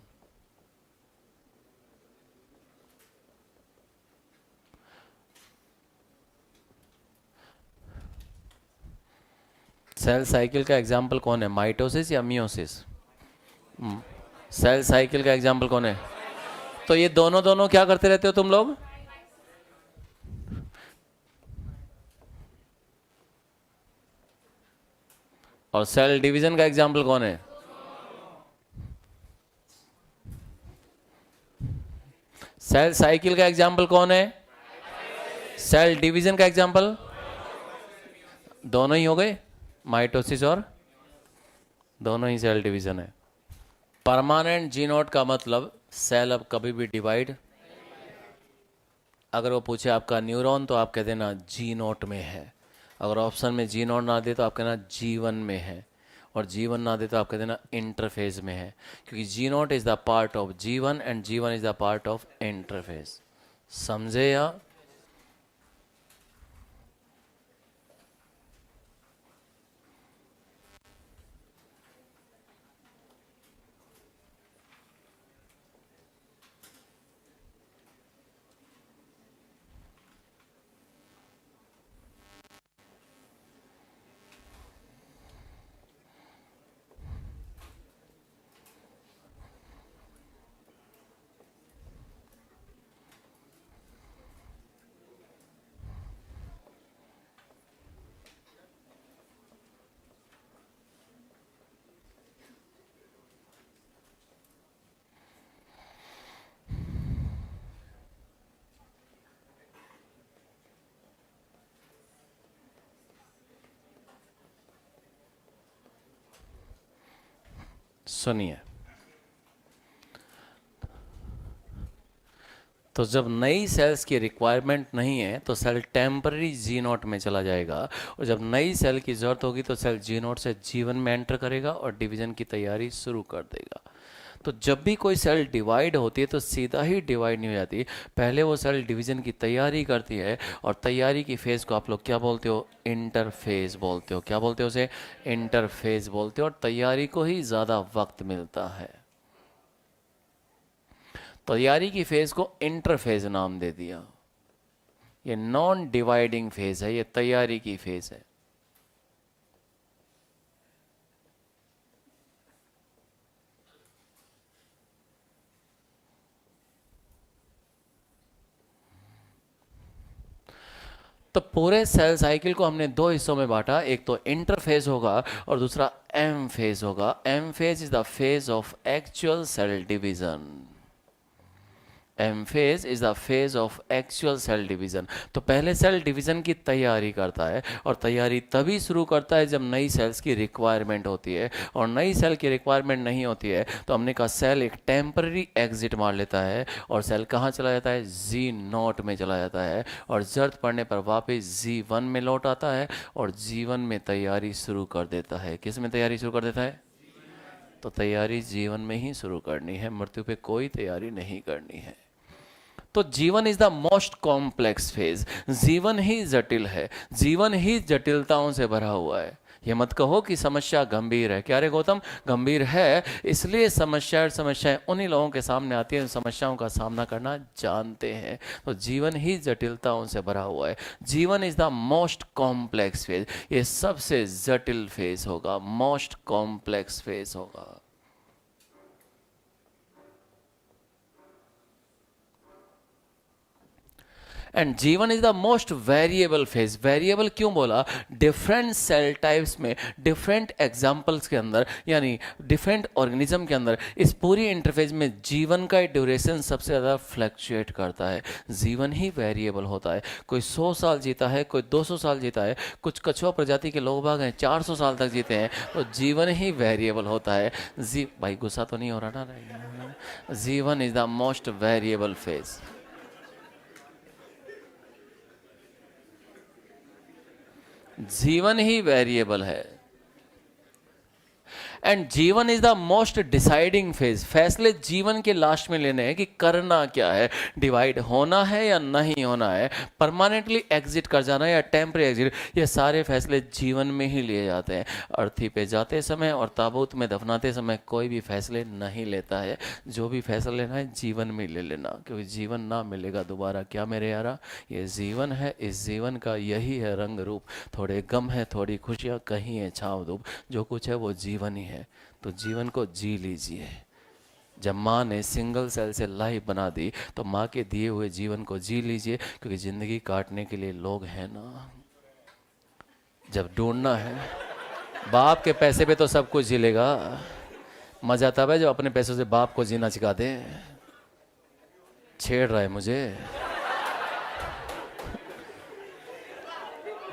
[SPEAKER 1] Cell cycle का एग्जाम्पल कौन है, माइटोसिस या मियोसिस? सेल साइकिल का एग्जाम्पल कौन है? तो ये दोनों दोनों क्या करते रहते हो तुम लोग? और सेल डिवीजन का एग्जाम्पल कौन है? सेल साइकिल का एग्जाम्पल कौन है? सेल डिवीजन का एग्जाम्पल? दोनों ही हो गए, माइटोसिस और दोनों ही सेल डिवीजन है। परमानेंट जी नोट का मतलब सेल अब कभी भी डिवाइड, अगर वो पूछे आपका न्यूरॉन तो आप कह देना जी नोट में है, अगर ऑप्शन में जी नोट ना दे तो आप कहना जीवन में है, और जीवन ना दे तो आप कह देना इंटरफेज में है, क्योंकि G nought is the part of G one and G one is the part of interphase. समझे या? सुनिए, तो जब नई सेल्स की रिक्वायरमेंट नहीं है तो सेल टेम्पररी जी नोट में चला जाएगा, और जब नई सेल की ज़रूरत होगी तो सेल जी नोट से जीवन में एंटर करेगा और डिवीजन की तैयारी शुरू कर देगा। तो जब भी कोई सेल डिवाइड होती है तो सीधा ही डिवाइड नहीं हो जाती, पहले वो सेल डिवीजन की तैयारी करती है, और तैयारी की फेज़ को आप लोग क्या बोलते हो? इंटरफेज बोलते हो। क्या बोलते हो उसे? इंटरफेज बोलते हो। और तैयारी को ही ज़्यादा वक्त मिलता है, तैयारी की फेज को इंटरफेज नाम दे दिया। ये नॉन डिवाइडिंग फेज है, ये तैयारी की फेज है। तो पूरे सेल साइकिल को हमने दो हिस्सों में बांटा, एक तो इंटरफेज होगा और दूसरा एम फेज होगा। M phase is the phase of actual cell division. M phase is the phase of actual cell division. तो पहले सेल डिवीजन की तैयारी करता है, और तैयारी तभी शुरू करता है जब नई सेल्स की रिक्वायरमेंट होती है, और नई सेल की रिक्वायरमेंट नहीं होती है तो हमने कहा सेल एक टेम्पररी एग्जिट मार लेता है, और सेल कहाँ चला जाता है? जी नॉट में चला जाता है, और जरूरत पड़ने पर वापस जी1 में लौट आता है, और जीवन में तैयारी शुरू कर देता है। किस में तैयारी शुरू कर देता है? तो तैयारी जीवन में ही शुरू करनी है, मृत्यु पे कोई तैयारी नहीं करनी है। तो जीवन is the most complex phase. जीवन ही जटिल है, जीवन ही जटिलताओं से भरा हुआ है। ये मत कहो कि समस्या गंभीर है। क्या रे गौतम? गंभीर है, इसलिए समस्याएं उन्हीं लोगों के सामने आती हैं समस्याओं का सामना करना जानते हैं। तो जीवन ही जटिलताओं से भरा हुआ है। जीवन is the most complex phase, ये सबसे जटिल फेज होगा, मोस्ट कॉम्प्लेक्स फेज होगा। And G one is the most variable phase. Variable क्यों बोला? डिफरेंट सेल टाइप्स में, डिफरेंट एग्जाम्पल्स के अंदर, यानी डिफरेंट ऑर्गेनिज्म के अंदर, इस पूरी इंटरफेज में जीवन का ड्यूरेशन सबसे ज़्यादा फ्लक्चुएट करता है। जीवन ही वेरिएबल होता है। कोई 100 साल जीता है, कोई 200 साल जीता है, कुछ कछुआ प्रजाति के लोग बाग हैं 400 साल तक जीते हैं। तो जीवन ही वेरिएबल होता है। भाई गुस्सा तो नहीं हो रहा ना? जीवन is the most variable phase. जीवन ही वेरिएबल है। And G one is the most deciding phase. फैसले जीवन के लास्ट में लेने हैं कि करना क्या है, डिवाइड होना है या नहीं होना है, परमानेंटली एग्जिट कर जाना है या टेम्परेरी एग्जिट। ये सारे फैसले जीवन में ही लिए जाते हैं। अर्थी पे जाते समय और ताबूत में दफनाते समय कोई भी फैसले नहीं लेता है। जो भी फैसला लेना है जीवन में ले लेना, क्योंकि जीवन ना मिलेगा दोबारा। क्या मेरे यारा? ये जीवन है, इस जीवन का यही है रंग रूप। थोड़े गम है, थोड़ी खुशियाँ, कहीं है छाँव धूप। जो कुछ है वो जीवन ही है। तो जीवन को जी लीजिए। जब माँ ने सिंगल सेल से लाइफ बना दी तो माँ के दिए हुए जीवन को जी लीजिए, क्योंकि जिंदगी काटने के लिए लोग हैं ना। जब ढूंढना है, बाप के पैसे पे तो सब कुछ जी लेगा। मजा तब है जब अपने पैसों से बाप को जीना सिखा दे। छेड़ रहा है मुझे।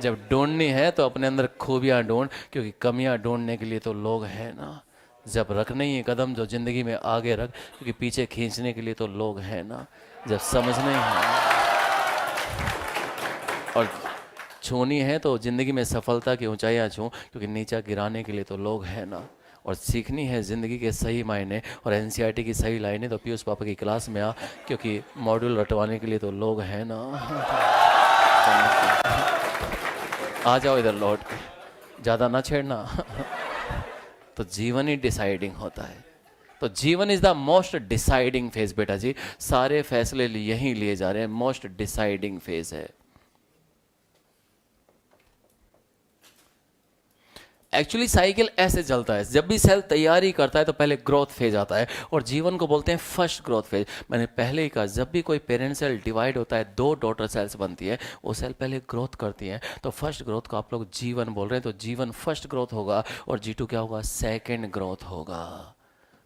[SPEAKER 1] जब ढूंढनी है तो अपने अंदर खूबियां ढूंढ, क्योंकि कमियां ढूंढने के लिए तो लोग हैं ना। जब रखना ही है कदम जो जिंदगी में आगे रख, क्योंकि पीछे खींचने के लिए तो लोग हैं ना। जब समझना ही है और छूनी है तो जिंदगी में सफलता की ऊंचाइयां छू, क्योंकि नीचा गिराने के लिए तो लोग हैं ना। और सीखनी है ज़िंदगी के सही मायने और एनसीईआरटी की सही लाइनें, तो पीयूष पापा की क्लास में आ, क्योंकि मॉड्यूल रटवाने के लिए तो लोग हैं ना। आ जाओ इधर लौट के, ज़्यादा ना छेड़ना। तो जीवन ही डिसाइडिंग होता है। तो जीवन is the most deciding phase बेटा जी। सारे फैसले यहीं लिए जा रहे हैं, मोस्ट डिसाइडिंग फेज है। एक्चुअली साइकिल ऐसे चलता है, जब भी सेल तैयारी करता है तो पहले ग्रोथ फेज आता है, और जीवन को बोलते हैं फर्स्ट ग्रोथ फेज। मैंने पहले ही कहा, जब भी कोई पेरेंट सेल डिवाइड होता है, दो डॉटर सेल्स बनती है, वो सेल पहले ग्रोथ करती हैं। तो फर्स्ट ग्रोथ को आप लोग जीवन बोल रहे हैं, तो जीवन फर्स्ट ग्रोथ होगा, और जी2 क्या होगा? सेकेंड ग्रोथ होगा।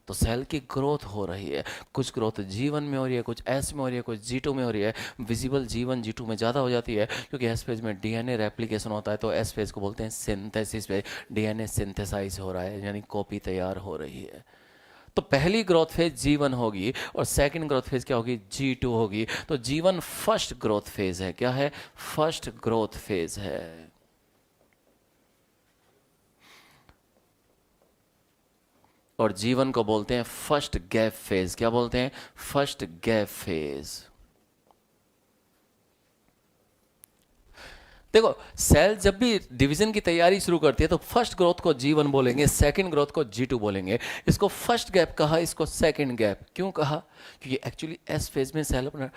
[SPEAKER 1] तो सेल की ग्रोथ हो रही है। कुछ ग्रोथ जीवन में हो रही है, कुछ एस में हो रही है, कुछ जी2 में हो रही है। विजिबल जीवन जी2 में ज़्यादा हो जाती है, क्योंकि एस फेज में डीएनए रेप्लिकेशन होता है। तो एस फेज को बोलते हैं सिंथेसिस पे, डीएनए सिंथेसाइज हो रहा है, यानी कॉपी तैयार हो रही है। तो पहली ग्रोथ फेज G1 होगी और सेकंड ग्रोथ फेज क्या होगी, G2 होगी। तो G1 फर्स्ट ग्रोथ फेज है। क्या है, फर्स्ट ग्रोथ फेज है। और G1 को बोलते हैं फर्स्ट गैप फेज। क्या बोलते हैं, फर्स्ट गैप फेज। देखो, सेल जब भी डिवीजन की तैयारी शुरू करती है तो फर्स्ट ग्रोथ को G1 बोलेंगे, सेकंड ग्रोथ को G2 बोलेंगे। इसको फर्स्ट गैप कहा, इसको सेकंड गैप क्यों कहा, क्योंकि एक्चुअली एस फेज में सेल अपना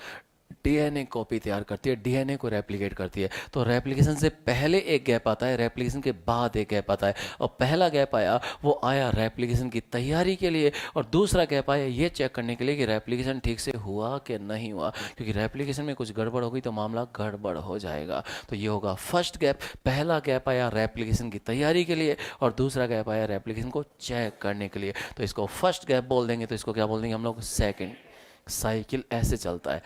[SPEAKER 1] डीएनए कॉपी तैयार करती है, डीएनए को रेप्लिकेट करती है। तो रेप्लिकेशन से पहले एक गैप आता है, रेप्लिकेशन के बाद एक गैप आता है। और पहला गैप आया, वो आया रेप्लिकेशन की तैयारी के लिए, और दूसरा गैप आया ये चेक करने के लिए कि रेप्लिकेशन ठीक से हुआ कि नहीं हुआ, क्योंकि रेप्लिकेशन में कुछ गड़बड़ होगी तो मामला गड़बड़ हो जाएगा। तो ये होगा फर्स्ट गैप। पहला गैप आया रेप्लिकेशन की तैयारी के लिए और दूसरा गैप आया रेप्लिकेशन को चेक करने के लिए। तो इसको फर्स्ट गैप बोल देंगे, तो इसको क्या बोल देंगे हम लोग, सेकेंड। साइकिल ऐसे चलता है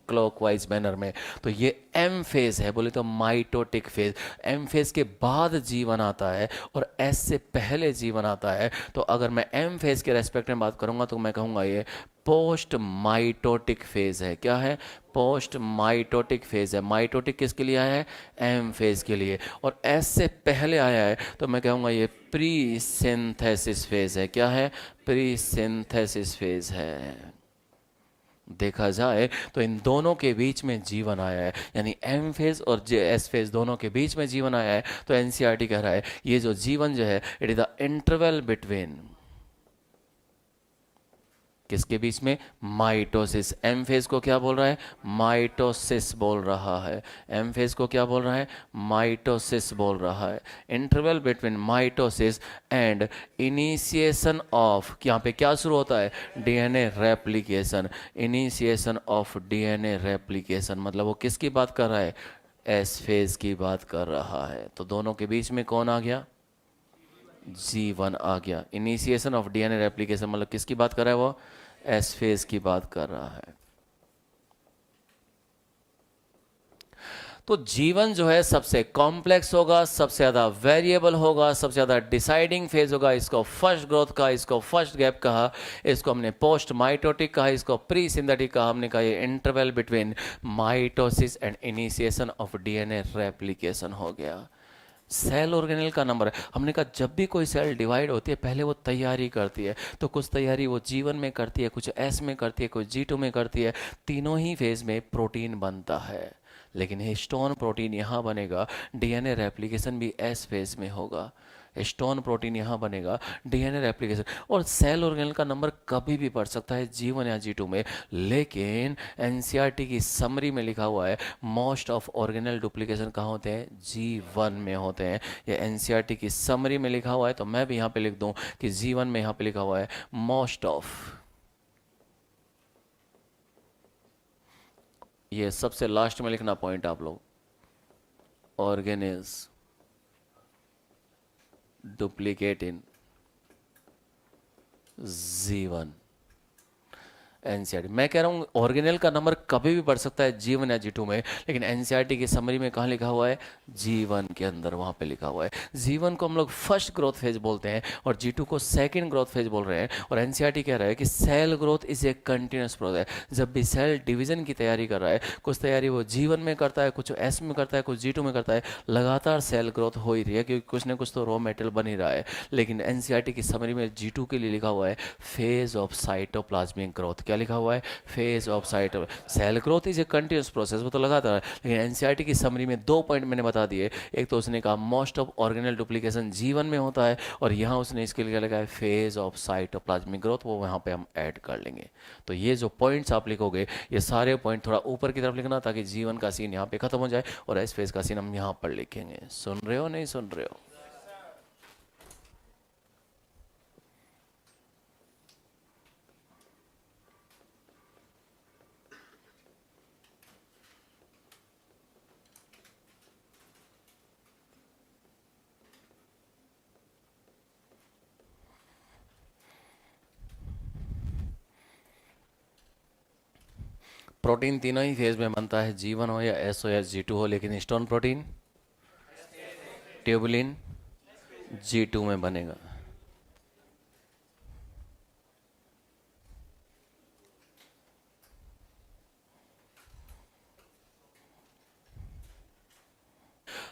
[SPEAKER 1] क्लॉकवाइज मैनर में। तो ये एम फेज है, बोले तो माइटोटिक फेज। एम फेज के बाद G1 आता है और एस से पहले G1 आता है। तो अगर मैं एम फेज के रेस्पेक्ट में बात करूंगा तो मैं कहूंगा ये पोस्ट माइटोटिक फेज है। क्या है, पोस्ट माइटोटिक फेज है। माइटोटिक किसके लिए आया है, एम फेज के लिए। और एस से पहले आया है तो मैं कहूँगा ये प्री सिंथेसिस फेज है। क्या है, प्री सिंथेसिस फेज है। देखा जाए तो इन दोनों के बीच में G1 आया है, यानी एम फेज और एस फेज दोनों के बीच में G1 आया है। तो एनसीईआरटी कह रहा है ये जो G1 जो है, it is the interval between किसके बीच में, माइटोसिस। एम फेज को क्या बोल रहा है, माइटोसिस बोल रहा है। एम फेज को क्या बोल रहा है, माइटोसिस बोल रहा है। Interval between mitosis and initiation of, यहाँ पे क्या शुरू होता है, DNA replication. Initiation of DNA replication मतलब वो किसकी बात कर रहा है, एस फेज की बात कर रहा है। तो दोनों के बीच में कौन आ गया, G1 आ गया। इनिशिएशन ऑफ डीएनए रेप्लिकेशन मतलब किसकी बात कर रहा है, वो एस फेज की बात कर रहा है। तो G1 जो है सबसे कॉम्प्लेक्स होगा, सबसे ज़्यादा वेरिएबल होगा, सबसे ज़्यादा डिसाइडिंग फेज होगा। इसको फर्स्ट ग्रोथ कहा, इसको फर्स्ट गैप कहा, इसको हमने पोस्ट माइटोटिक कहा, इसको प्री सिंथेटिक कहा। हमने कहा ये interval between mitosis and initiation of DNA replication हो गया। सेल ऑर्गेनेल का नंबर है। हमने कहा जब भी कोई सेल डिवाइड होती है पहले वो तैयारी करती है। तो कुछ तैयारी वो G1 में करती है, कुछ S में करती है, कुछ G2 में करती है। तीनों ही फेज में प्रोटीन बनता है, लेकिन हिस्टोन प्रोटीन यहाँ बनेगा, डीएनए रेप्लिकेशन भी S फेज में होगा। हिस्टोन प्रोटीन यहाँ बनेगा, डीएनए रेप्लिकेशन। और सेल ऑर्गेनेल का नंबर कभी भी बढ़ सकता है G1 या G2 में, लेकिन एनसीईआरटी की समरी में लिखा हुआ है मोस्ट ऑफ ऑर्गेनेल डुप्लीकेशन कहाँ होते हैं, G1 में होते हैं। ये एनसीईआरटी की समरी में लिखा हुआ है, तो मैं भी यहाँ पे लिख दूँ कि G1 में यहाँ पे लिखा हुआ है मोस्ट ऑफ। ये सबसे लास्ट में लिखना पॉइंट आप लोग, ऑर्गेनेल्स डुप्लीकेट इन G1 एनसीईआरटी। मैं कह रहा हूँ ऑर्गेनेल का नंबर कभी भी बढ़ सकता है G1 या G2 में, लेकिन एनसीईआरटी की समरी में कहाँ लिखा हुआ है, G1 के अंदर, वहाँ पे लिखा हुआ है। G1 को हम लोग फर्स्ट ग्रोथ फेज बोलते हैं और G2 को सेकंड ग्रोथ फेज बोल रहे हैं। और एनसीईआरटी कह रहा है कि cell growth is a continuous process. जब भी सेल डिवीजन की तैयारी कर रहा है, कुछ तैयारी वो G1 में करता है, कुछ S में करता है, कुछ G2 में करता है, लगातार सेल ग्रोथ हो ही रही है, क्योंकि कुछ ना कुछ तो रॉ मेटेरियल बन ही रहा है। लेकिन एनसीईआरटी की समरी में G2 के लिए लिखा हुआ है फेज ऑफ साइटोप्लाज्मिक ग्रोथ। क्या लिखा हुआ है, phase of cyto. Cell growth is a continuous process, वो तो लगातार है। लेकिन एनसीईआरटी की समरी में 2 पॉइंट मैंने बता दिए। एक तो उसने कहा most of organelle duplication G1 में होता है, और यहाँ उसने इसके लिए लगा है फेज ऑफ साइटोप्लाज्मिक ग्रोथ, वो यहाँ पे हम ऐड कर लेंगे। तो ये जो पॉइंट्स आप लिखोगे, ये सारे पॉइंट थोड़ा ऊपर की तरफ लिखना, ताकि G1 का सीन यहाँ पे खत्म हो जाए और एस फेज का सीन हम यहाँ पर लिखेंगे। सुन रहे हो, नहीं सुन रहे हो? प्रोटीन तीनों ही फेज में बनता है, G1 हो या S हो या G2 हो, लेकिन हिस्टोन प्रोटीन, ट्यूबुलिन G2 में बनेगा।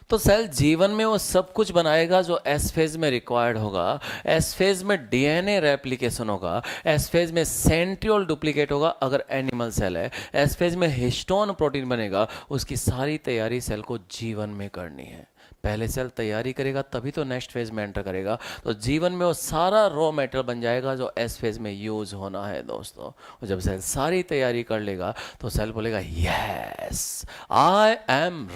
[SPEAKER 1] तो सेल जीवन में वो सब कुछ बनाएगा जो एस फेज में रिक्वायर्ड होगा। एस फेज में डीएनए रेप्लिकेशन होगा, एस फेज में सेंट्रियोल डुप्लीकेट होगा अगर एनिमल सेल है, एस फेज में हिस्टोन प्रोटीन बनेगा। उसकी सारी तैयारी सेल को जीवन में करनी है। पहले सेल तैयारी करेगा तभी तो नेक्स्ट फेज में एंटर करेगा। तो जीवन में वो सारा रॉ मेटेरियल बन जाएगा जो एस फेज में यूज होना है दोस्तों। और जब सेल सारी तैयारी कर लेगा तो सेल बोलेगा yes I am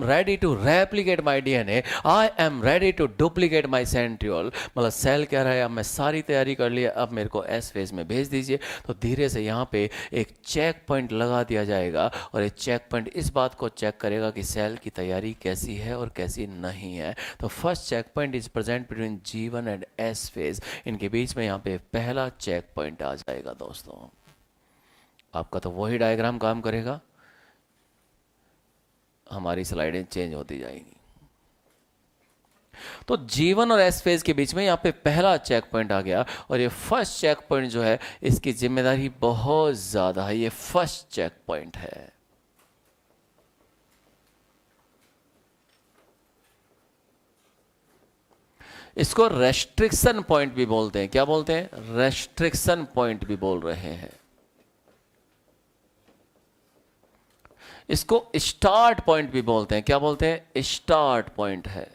[SPEAKER 1] ready to replicate my DNA, I am ready to duplicate my centriole. मतलब सेल कह रहा है अब मैं सारी तैयारी कर लिया, अब मेरे को एस फेज में भेज दीजिए। तो धीरे से यहाँ पे एक चेक पॉइंट लगा दिया जाएगा और ये चेक पॉइंट इस बात को चेक करेगा कि सेल की तैयारी कैसी है और कैसी नहीं है। तो first check point is present between G1 and S phase. इनके बीच में यहाँ पे पहला चेक पॉइंट आ जाएगा दोस्तों। आपका तो वही डायग्राम काम करेगा, हमारी स्लाइडें चेंज होती जाएंगी। तो G1 और एस फेज के बीच में यहाँ पे पहला चेक पॉइंट आ गया और ये फर्स्ट चेक पॉइंट जो है इसकी जिम्मेदारी बहुत ज्यादा है। ये फर्स्ट चेक पॉइंट है। इसको रेस्ट्रिक्शन पॉइंट भी बोलते हैं। क्या बोलते हैं? रेस्ट्रिक्शन पॉइंट भी बोल रहे हैं। इसको स्टार्ट पॉइंट भी बोलते हैं। क्या बोलते हैं? स्टार्ट पॉइंट है।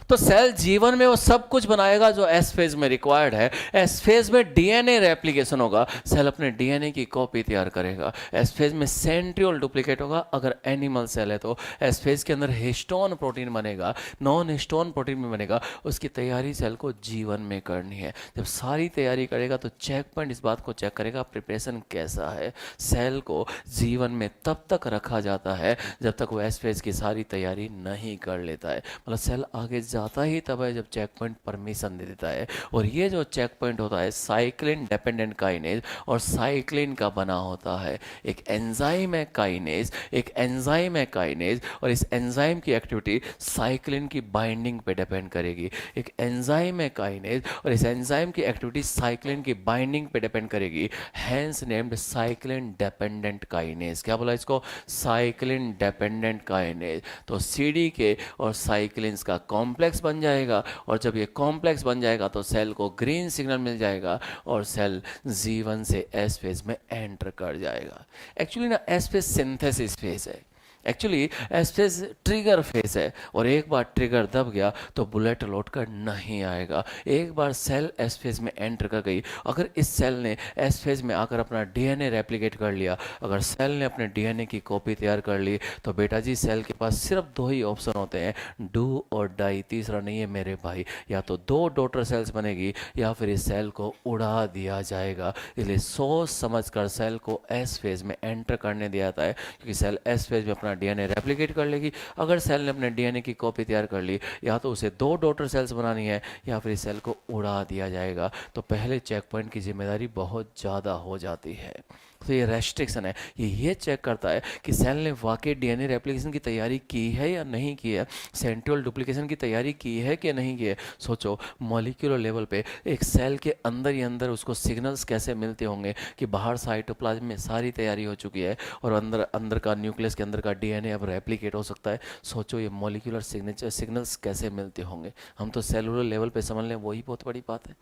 [SPEAKER 1] तो सेल जीवन में वो सब कुछ बनाएगा जो एस फेज में रिक्वायर्ड है। एस फेज में डीएनए रेप्लिकेशन होगा, सेल अपने डीएनए की कॉपी तैयार करेगा। एस फेज में सेंट्रियोल डुप्लीकेट होगा अगर एनिमल सेल है तो। एस फेज के अंदर हिस्टोन प्रोटीन बनेगा, नॉन हिस्टोन प्रोटीन भी बनेगा। उसकी तैयारी सेल को जीवन में करनी है। जब सारी तैयारी करेगा तो चेक पॉइंट इस बात को चेक करेगा प्रिपरेशन कैसा है। सेल को जीवन में तब तक रखा जाता है जब तक वो एस फेज की सारी तैयारी नहीं कर लेता है। मतलब सेल आगे जाता ही तब है जब चेक पॉइंट परमिशन दे देता है। और ये जो चेक पॉइंट होता है साइक्लिन डिपेंडेंट काइनेज और साइक्लिन का बना होता है। एक एंजाइम है काइनेज, एक एंजाइम है काइनेज और इस एंजाइम की एक्टिविटी साइक्लिन की बाइंडिंग पे डिपेंड करेगी। एक एंजाइम है काइनेज और इस एंजाइम की एक्टिविटी साइक्लिन की बाइंडिंग पे डिपेंड करेगी। Hence named cyclin dependent kinase. क्या बोला इसको? Cyclin dependent kinase. तो सीडीके और साइक्लिन्स का कॉम्प्लेक्स बन जाएगा और जब ये कॉम्प्लेक्स बन जाएगा तो सेल को ग्रीन सिग्नल मिल जाएगा और सेल G1 से एस फेज में एंटर कर जाएगा। एक्चुअली ना एस फेज सिंथेसिस फेज है। Actually S phase trigger phase है और एक बार ट्रिगर दब गया तो बुलेट लौट कर नहीं आएगा। एक बार सेल एस फेज में एंटर कर गई, अगर इस सेल ने एस फेज में आकर अपना डीएनए रेप्लिकेट कर लिया, अगर सेल ने अपने डीएनए की कॉपी तैयार कर ली तो बेटा जी सेल के पास सिर्फ दो ही ऑप्शन होते हैं, डू और डाई। तीसरा नहीं है मेरे भाई। या तो दो डॉटर सेल्स बनेगी या फिर इस सेल को उड़ा दिया जाएगा। इसलिए सोच समझ कर सेल को एस फेज में एंटर करने दिया जाता है क्योंकि सेल एस फेज में अपना डीएनए रेप्लिकेट कर लेगी। अगर सेल ने अपने डीएनए की कॉपी तैयार कर ली या तो उसे दो डॉटर सेल्स बनानी है या फिर इस सेल को उड़ा दिया जाएगा। तो पहले चेक पॉइंट की जिम्मेदारी बहुत ज़्यादा हो जाती है। तो ये रेस्ट्रिक्शन है, ये चेक करता है कि सेल ने वाकई डीएनए रेप्लिकेशन की तैयारी की है या नहीं की है, सेंट्रियोल डुप्लीकेशन की तैयारी की है कि नहीं की है। सोचो मॉलिक्यूलर लेवल पे एक सेल के अंदर ही अंदर उसको सिग्नल्स कैसे मिलते होंगे कि बाहर साइटोप्लाज्म में सारी तैयारी हो चुकी है और अंदर अंदर का न्यूक्लियस के अंदर का डीएनए अब रेप्लिकेट हो सकता है। सोचो ये मॉलिक्यूलर सिग्नल्स कैसे मिलते होंगे। हम तो सेलुलर लेवल पे समझ लें वही बहुत बड़ी बात है।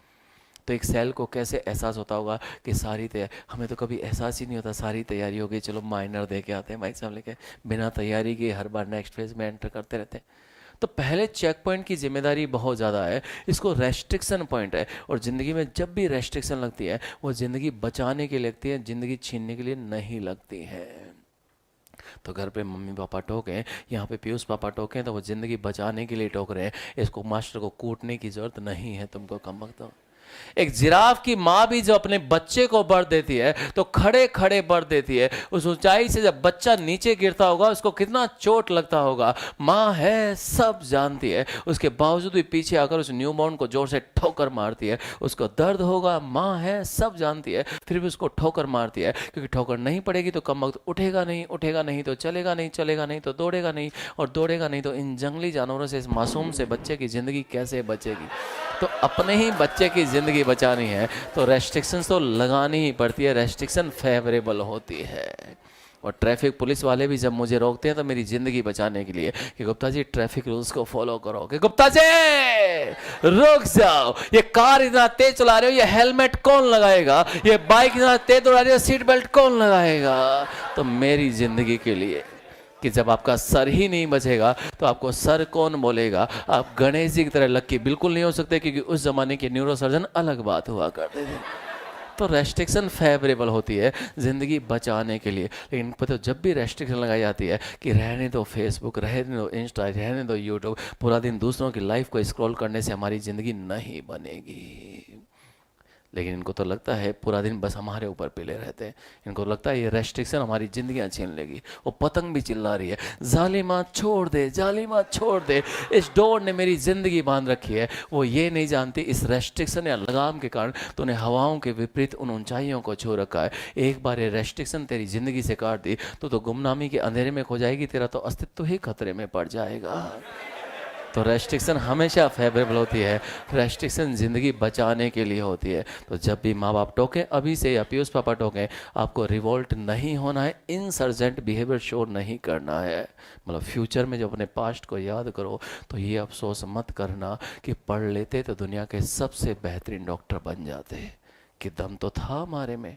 [SPEAKER 1] तो एक सेल को कैसे एहसास होता होगा कि सारी तैयारी, हमें तो कभी एहसास ही नहीं होता सारी तैयारी हो गई चलो माइनर दे के आते हैं माइक साहब लेके, बिना तैयारी के हर बार नेक्स्ट फेज में एंटर करते रहते हैं। तो पहले चेक पॉइंट की जिम्मेदारी बहुत ज़्यादा है। इसको रेस्ट्रिक्शन पॉइंट है और ज़िंदगी में जब भी रेस्ट्रिक्शन लगती है वो ज़िंदगी बचाने के लिए लगती है, ज़िंदगी छीनने के लिए नहीं लगती है। तो घर पे मम्मी पापा टोकें, यहाँ पे पीयूष पापा टोकें तो वो ज़िंदगी बचाने के लिए टोक रहे हैं। इसको मास्टर को कूटने की ज़रूरत नहीं है तुमको, कम वक्त हो। एक जिराफ की माँ भी जब अपने बच्चे को बर्थ देती है तो खड़े खड़े बर्थ देती है। उस ऊंचाई से जब बच्चा नीचे गिरता होगा उसको कितना चोट लगता होगा, माँ है सब जानती है। उसके बावजूद भी पीछे आकर उस न्यूबॉर्न को जोर से ठोकर मारती है। उसको दर्द होगा, माँ है सब जानती है, फिर भी उसको ठोकर मारती है क्योंकि ठोकर नहीं पड़ेगी तो कम वक्त उठेगा नहीं, उठेगा नहीं तो चलेगा नहीं, चलेगा नहीं तो दौड़ेगा नहीं, और दौड़ेगा नहीं तो इन जंगली जानवरों से इस मासूम से बच्चे की जिंदगी कैसे बचेगी। तो अपने ही बच्चे की ज़िंदगी बचानी है तो रेस्ट्रिक्शंस तो लगानी ही पड़ती है, रेस्ट्रिक्शन फेवरेबल होती है। और ट्रैफिक पुलिस वाले भी जब मुझे रोकते हैं तो मेरी ज़िंदगी बचाने के लिए कि गुप्ता जी ट्रैफिक रूल्स को फॉलो करो, कि गुप्ता जी रुक जाओ, ये कार इतना तेज चला रहे हो, ये हेलमेट कौन लगाएगा, ये बाइक इतना तेज उड़ा रही हो, सीट बेल्ट कौन लगाएगा। तो मेरी ज़िंदगी के लिए कि जब आपका सर ही नहीं बचेगा तो आपको सर कौन बोलेगा। आप गणेश जी की तरह लक्की बिल्कुल नहीं हो सकते, क्योंकि उस जमाने के न्यूरोसर्जन अलग बात हुआ करते थे। तो रेस्ट्रिक्शन फेवरेबल होती है ज़िंदगी बचाने के लिए, लेकिन पता जब भी रेस्ट्रिक्शन लगाई जाती है कि रहने दो फेसबुक, रहने दो इंस्टा, रहने दो यूट्यूब, पूरा दिन दूसरों की लाइफ को स्क्रॉल करने से हमारी ज़िंदगी नहीं बनेगी। लेकिन इनको तो लगता है पूरा दिन बस हमारे ऊपर पिले रहते हैं, इनको लगता है ये रेस्ट्रिक्शन हमारी ज़िंदगियां छीन लेगी। वो पतंग भी चिल्ला रही है, जालिमा छोड़ दे, जालिमा छोड़ दे, इस डोर ने मेरी ज़िंदगी बांध रखी है। वो ये नहीं जानती इस रेस्ट्रिक्शन या लगाम के कारण तूने हवाओं के विपरीत उन ऊंचाइयों को छू रखा है। एक बार ये रेस्ट्रिक्शन तेरी ज़िंदगी से काट दी तो गुमनामी के अंधेरे में खो जाएगी, तेरा तो अस्तित्व ही खतरे में पड़ जाएगा। तो रेस्ट्रिक्शन हमेशा फेवरेबल होती है, रेस्ट्रिक्शन ज़िंदगी बचाने के लिए होती है। तो जब भी माँ बाप टोकें अभी से या पीयूष पापा टोकें, आपको रिवोल्ट नहीं होना है, इंसर्जेंट बिहेवियर शो नहीं करना है। मतलब फ्यूचर में जब अपने पास्ट को याद करो तो ये अफसोस मत करना कि पढ़ लेते तो दुनिया के सबसे बेहतरीन डॉक्टर बन जाते, कि दम तो था हमारे में।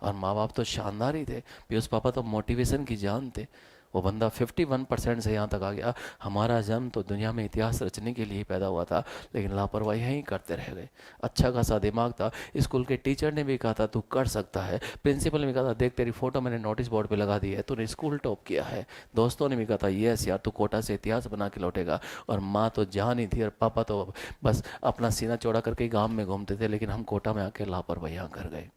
[SPEAKER 1] और माँ बाप तो शानदार ही थे, पीयूष पापा तो मोटिवेशन की जान थे। वो बंदा 51% से यहाँ तक आ गया। हमारा जन्म तो दुनिया में इतिहास रचने के लिए ही पैदा हुआ था, लेकिन लापरवाही ही करते रह गए। अच्छा खासा दिमाग था, स्कूल के टीचर ने भी कहा था तू कर सकता है, प्रिंसिपल ने भी कहा था देख तेरी फोटो मैंने नोटिस बोर्ड पे लगा दी है, तूने स्कूल टॉप किया है, दोस्तों ने भी कहा था यस यार तू कोटा से इतिहास बना के लौटेगा। और माँ तो जहाँ नहीं थी और पापा तो बस अपना सीना चौड़ा करके गाँव में घूमते थे, लेकिन हम कोटा में आके लापरवाहियाँ कर गए।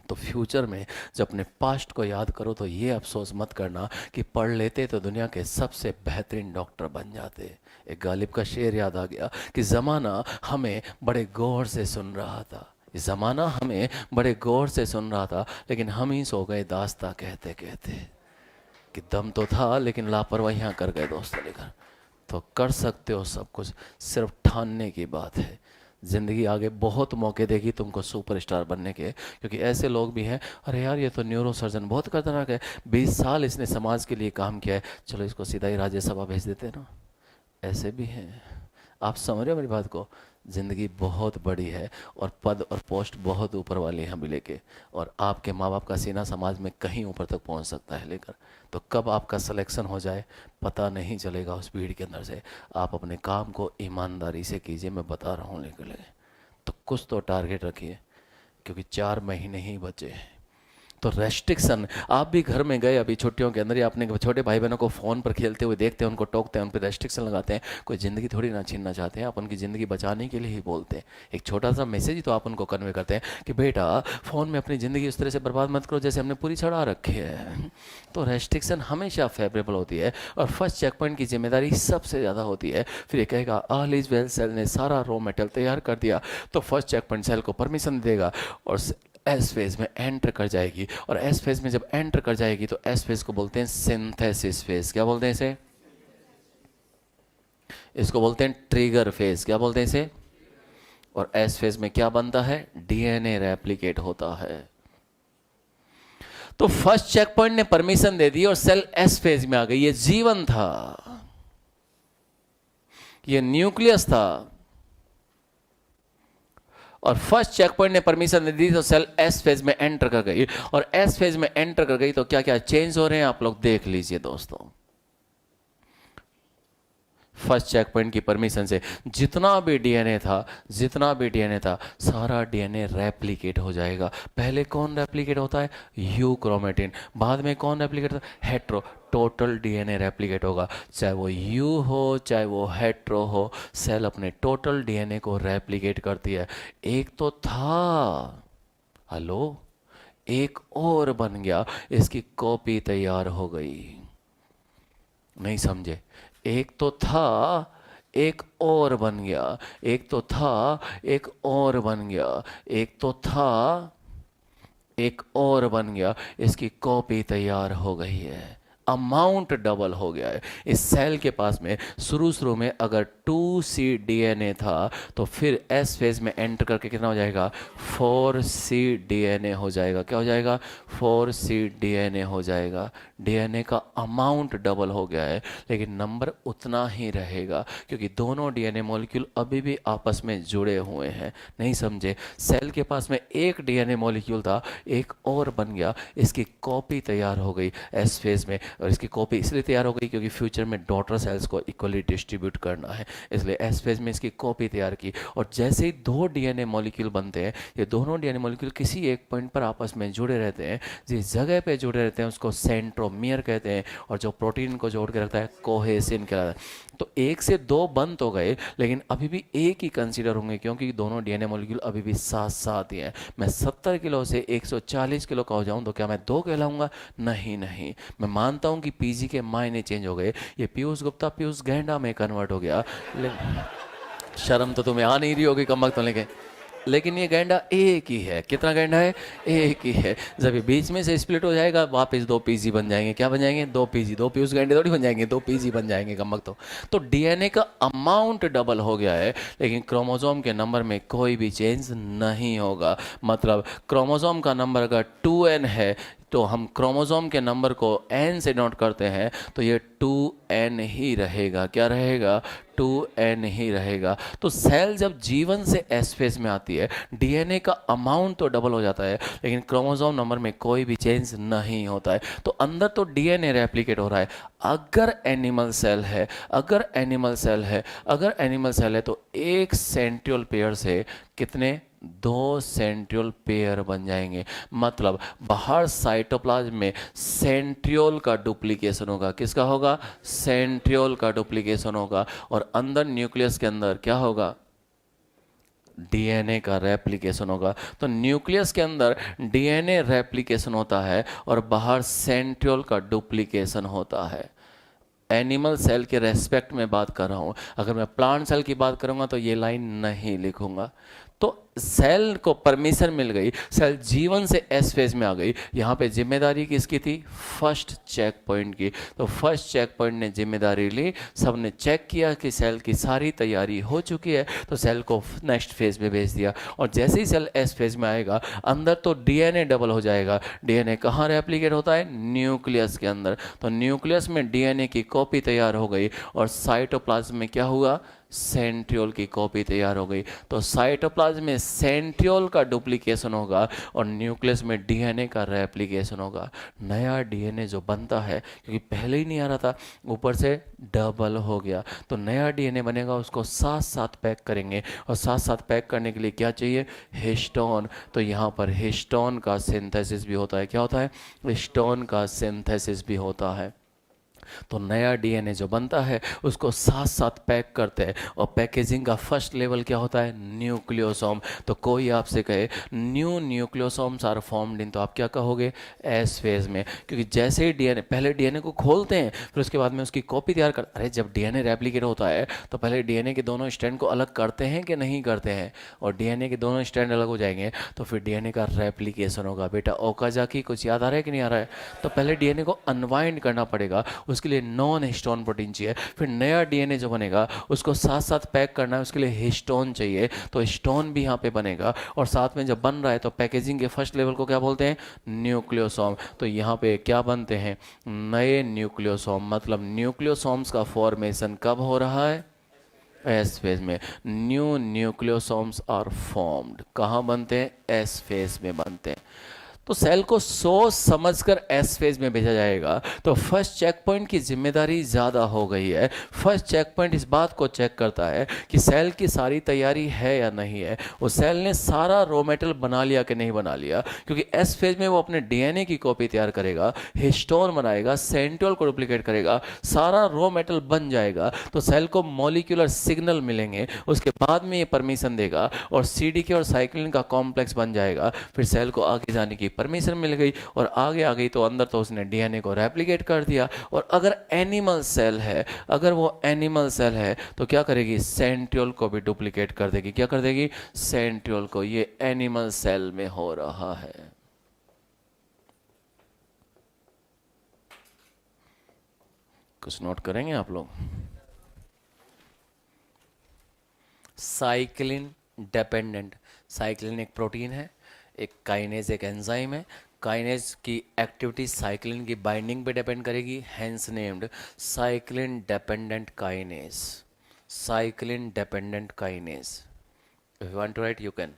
[SPEAKER 1] तो फ्यूचर में जब अपने पास्ट को याद करो तो ये अफसोस मत करना कि पढ़ लेते तो दुनिया के सबसे बेहतरीन डॉक्टर बन जाते। एक गालिब का शेर याद आ गया कि ज़माना हमें बड़े गौर से सुन रहा था, ज़माना हमें बड़े गौर से सुन रहा था, लेकिन हम ही सो गए दास्ता कहते कहते। कि दम तो था लेकिन लापरवाहियाँ कर गए दोस्तों लेकर। तो कर सकते हो सब कुछ, सिर्फ ठानने की बात है। ज़िंदगी आगे बहुत मौके देगी तुमको सुपरस्टार बनने के, क्योंकि ऐसे लोग भी हैं, अरे यार ये तो न्यूरो सर्जन बहुत खतरनाक है, 20 साल इसने समाज के लिए काम किया है, चलो इसको सीधा ही राज्यसभा भेज देते हैं ना। ऐसे भी हैं। आप समझ रहे हो मेरी बात को। ज़िंदगी बहुत बड़ी है और पद और पोस्ट बहुत ऊपर वाली हैं मिले के, और आपके माँ बाप का सीना समाज में कहीं ऊपर तक पहुँच सकता है लेकर। तो कब आपका सिलेक्शन हो जाए पता नहीं चलेगा उस भीड़ के अंदर से। आप अपने काम को ईमानदारी से कीजिए, मैं बता रहा हूँ लेकर ले। तो कुछ तो टारगेट रखिए, क्योंकि 4 महीने ही बचे हैं। तो रेस्ट्रिक्शन, आप भी घर में गए अभी छुट्टियों के अंदर, या अपने छोटे भाई बहनों को फ़ोन पर खेलते हुए देखते हैं, उनको टोकते हैं, उन पर रेस्ट्रिक्शन लगाते हैं। कोई ज़िंदगी थोड़ी ना छीनना चाहते हैं, आप उनकी ज़िंदगी बचाने के लिए ही बोलते हैं। एक छोटा सा मैसेज ही तो आप उनको कन्वे करते हैं कि बेटा फ़ोन में अपनी ज़िंदगी उस तरह से बर्बाद मत करो जैसे हमने पूरी चढ़ा रखी है। तो रेस्ट्रिक्शन हमेशा फेवरेबल होती है, और फर्स्ट चेक पॉइंट की जिम्मेदारी सबसे ज़्यादा होती है। फिर ये कहेगा ऑल इज वेल, सेल ने सारा रॉ मटेरियल तैयार कर दिया, तो फर्स्ट चेक पॉइंट सेल को परमिशन देगा और एस फेज में एंटर कर जाएगी। और एस फेज में जब एंटर कर जाएगी तो एस फेज को बोलते हैं सिंथेसिस फेज। क्या बोलते हैं इसे? इसको बोलते हैं ट्रिगर फेज। क्या बोलते हैं इसे? और एस फेज में क्या बनता है? डीएनए रेप्लिकेट होता है। तो फर्स्ट चेक पॉइंट ने परमिशन दे दी और सेल एस फेज में आ गई। ये जीवन था, ये न्यूक्लियस था, और फर्स्ट चेक पॉइंट ने परमिशन दे दी तो सेल एस फेज में एंटर कर गई। और एस फेज में एंटर कर गई तो क्या क्या चेंज हो रहे हैं आप लोग देख लीजिए दोस्तों। फर्स्ट चेक पॉइंट की परमिशन से जितना भी डीएनए था सारा डीएनए रेप्लिकेट हो जाएगा। पहले कौन रेप्लिकेट होता है? You chromatin. बाद में कौन रेप्लिकेट होता है? हेट्रो। टोटल डीएनए रेप्लिकेट होगा, चाहे वो यू हो चाहे वो हेट्रो हो, सेल अपने टोटल डीएनए को रेप्लिकेट करती है। एक तो था, हेलो, एक और बन गया, इसकी कॉपी तैयार हो गई। नहीं समझे? एक तो था, एक और बन गया, एक तो था, एक और बन गया, एक तो था, एक और बन गया, इसकी कॉपी तैयार हो गई है। अमाउंट डबल हो गया है। इस सेल के पास में शुरू में अगर 2C DNA था तो फिर S फेज में एंटर करके कितना हो जाएगा, 4C DNA हो जाएगा। क्या हो जाएगा, 4C DNA हो जाएगा। DNA का अमाउंट डबल हो गया है लेकिन नंबर उतना ही रहेगा क्योंकि दोनों DNA मॉलिक्यूल अभी भी आपस में जुड़े हुए हैं। नहीं समझे, सेल के पास में एक DNA मॉलिक्यूल था, एक और बन गया, इसकी कॉपी तैयार हो गई एस फेज में। और इसकी कॉपी इसलिए तैयार हो गई क्योंकि फ्यूचर में डॉटर सेल्स को इक्वली डिस्ट्रीब्यूट करना है, इसलिए एस फेज में इसकी कॉपी तैयार की। और जैसे ही दो DNA मॉलिक्यूल बनते हैं, ये दोनों DNA मॉलिक्यूल किसी एक पॉइंट पर आपस में जुड़े रहते हैं। जिस जगह पे जुड़े रहते हैं उसको सेंट्रोमियर कहते हैं और जो प्रोटीन को जोड़ के रखता है कोहेसिन कहलाता है। तो एक से दो बन तो गए लेकिन अभी भी एक ही कंसीडर होंगे क्योंकि दोनों DNA मॉलिक्यूल अभी भी साथ साथ ही हैं। मैं 70 किलो से 140 किलो का हो जाऊं तो क्या मैं दो कहलाऊंगा? नहीं नहीं, मैं मानता हूं कि पीजी के मायने चेंज हो गए, ये पीयूष गुप्ता पीयूष गैंडा में कन्वर्ट हो गया। शर्म तो तुम्हें आ नहीं रही होगी कम वक्त लेकिन ये गैंडा एक ही है। कितना गैंडा है? एक ही है। जब ये बीच में से स्प्लिट हो जाएगा वापस दो पीजी बन जाएंगे। क्या बन जाएंगे? दो पीजी। दो पीयूष गैंडे थोड़ी बन जाएंगे, दो पीजी बन जाएंगे कम वक्त। तो डीएनए का अमाउंट डबल हो गया है लेकिन क्रोमोसोम के नंबर में कोई भी चेंज नहीं होगा। मतलब क्रोमोसोम का नंबर अगर 2n है तो हम क्रोमोसोम के नंबर को n से नोट करते हैं तो ये 2n ही रहेगा। क्या रहेगा? 2n ही रहेगा। तो सेल जब जीवन से एस फेज में आती है, डीएनए का अमाउंट तो डबल हो जाता है लेकिन क्रोमोसोम नंबर में कोई भी चेंज नहीं होता है। तो अंदर तो डीएनए रेप्लिकेट हो रहा है। अगर एनिमल सेल है, अगर एनिमल सेल है, अगर एनिमल सेल है तो एक सेंट्रियोल पेयर से कितने? दो सेंट्रियोल पेयर बन जाएंगे। मतलब बाहर साइटोप्लाज्म में सेंट्रियोल का डुप्लीकेशन होगा। किसका होगा? सेंट्रियोल का डुप्लीकेशन होगा। और अंदर न्यूक्लियस के अंदर क्या होगा? डीएनए का रेप्लिकेशन होगा। तो न्यूक्लियस के अंदर डीएनए रेप्लिकेशन होता है और बाहर सेंट्रियोल का डुप्लीकेशन होता है। एनिमल सेल के रेस्पेक्ट में बात कर रहा हूँ। अगर मैं प्लांट सेल की बात करूँगा तो ये लाइन नहीं लिखूंगा। तो सेल को परमिशन मिल गई, सेल जीवन से एस फेज में आ गई। यहाँ पे जिम्मेदारी किसकी थी? फर्स्ट चेक पॉइंट की। तो फर्स्ट चेक पॉइंट ने जिम्मेदारी ली, सबने चेक किया कि सेल की सारी तैयारी हो चुकी है तो सेल को नेक्स्ट फेज में भेज दिया। और जैसे ही सेल एस फेज में आएगा अंदर तो डीएनए डबल हो जाएगा। डीएनए कहाँ रेप्लिकेट होता है? न्यूक्लियस के अंदर। तो न्यूक्लियस में डीएनए की कॉपी तैयार हो गई और साइटोप्लाज्म में क्या हुआ? सेंट्रियोल की कॉपी तैयार हो गई। तो साइटोप्लाज्म में सेंट्रियोल का डुप्लीकेशन होगा और न्यूक्लियस में डीएनए का रेप्लिकेशन होगा। नया डीएनए जो बनता है, क्योंकि पहले ही नहीं आ रहा था, ऊपर से डबल हो गया, तो नया डीएनए बनेगा, उसको साथ साथ पैक करेंगे। और साथ साथ पैक करने के लिए क्या चाहिए? हिस्टोन। तो यहाँ पर हिस्टोन का सिंथेसिस भी होता है। क्या होता है? हिस्टोन का सिंथेसिस भी होता है। तो नया डीएनए जो बनता है उसको साथ साथ पैक करते हैं। और पैकेजिंग का फर्स्ट लेवल क्या होता है? न्यूक्लियोसोम। तो कोई आपसे कहे new nucleosomes are formed in, तो आप क्या कहोगे? एस फेज में। क्योंकि जैसे ही डीएनए, पहले डीएनए को खोलते हैं फिर उसके बाद में उसकी कॉपी तैयार कर। अरे जब डीएनए रेप्लिकेट होता है तो पहले डीएनए के दोनों स्ट्रैंड को अलग करते हैं कि नहीं करते हैं? और डीएनए के दोनों स्ट्रैंड अलग हो जाएंगे तो फिर डीएनए का रेप्लिकेशन होगा। बेटा ओकाजाकी कुछ याद आ रहा है कि नहीं आ रहा है? तो पहले डीएनए को अनवाइंड करना पड़ेगा, उसके लिए नॉन हिस्टोन प्रोटीन चाहिए। फिर नया डीएनए जो बनेगा उसको साथ साथ पैक करना है, उसके लिए हिस्टोन चाहिए, तो हिस्टोन भी यहाँ पे बनेगा। और साथ में जब बन रहा है तो पैकेजिंग के फर्स्ट लेवल को क्या बोलते हैं? न्यूक्लियोसोम। तो यहाँ पे क्या बनते हैं? नए न्यूक्लियोसोम। मतलब न्यूक्लियोसोम्स का फॉर्मेशन कब हो रहा है? एस फेज में। New nucleosomes are formed. कहाँ बनते हैं? एस फेज में बनते हैं। तो सेल को सोच समझकर एस फेज में भेजा जाएगा। तो फर्स्ट चेक पॉइंट की जिम्मेदारी ज़्यादा हो गई है। फर्स्ट चेक पॉइंट इस बात को चेक करता है कि सेल की सारी तैयारी है या नहीं है, वो सेल ने सारा रॉ मेटेरियल बना लिया कि नहीं बना लिया। क्योंकि एस फेज में वो अपने डीएनए की कॉपी तैयार करेगा, हिस्टोन बनाएगा, सेंट्रियोल को डुप्लीकेट करेगा, सारा रॉ मेटेरियल बन जाएगा। तो सेल को मॉलिक्यूलर सिग्नल मिलेंगे, उसके बाद में ये परमिशन देगा और सीडीके और साइक्लिन का कॉम्प्लेक्स बन जाएगा। फिर सेल को आगे जाने की परमिशन मिल गई और आगे आ गई तो अंदर तो उसने डीएनए को रेप्लिकेट कर दिया। और अगर एनिमल सेल है, अगर वो एनिमल सेल है तो क्या करेगी? सेंट्रियोल को भी डुप्लीकेट कर देगी। क्या कर देगी? सेंट्रियोल को। ये एनिमल सेल में हो रहा है। कुछ नोट करेंगे आप लोग? साइक्लिन डिपेंडेंट, साइक्लिन एक प्रोटीन है, एक काइनेज एक एंजाइम है। काइनेज की एक्टिविटी साइक्लिन की बाइंडिंग पे डिपेंड करेगी, hence named cyclin dependent kinase. Cyclin dependent kinase. If you want to write you can.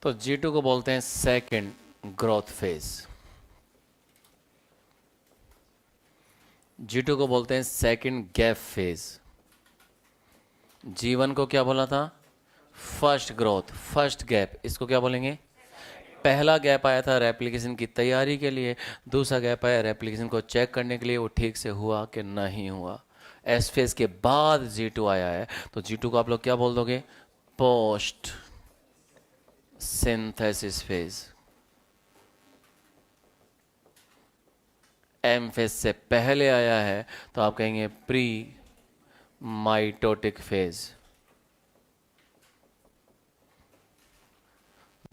[SPEAKER 1] तो G2 को बोलते हैं सेकंड ग्रोथ फेज। G2 को बोलते हैं सेकंड गैप फेज। G1 को क्या बोला था? फर्स्ट ग्रोथ, फर्स्ट गैप, इसको क्या बोलेंगे? पहला गैप आया था रेप्लिकेशन की तैयारी के लिए, दूसरा गैप आया रेप्लिकेशन को चेक करने के लिए वो ठीक से हुआ कि नहीं हुआ। एस फेज के बाद G2 आया है, तो G2 को आप लोग क्या बोल दोगे? Post synthesis phase. M phase से पहले आया है तो आप कहेंगे प्री माइटोटिक फेज।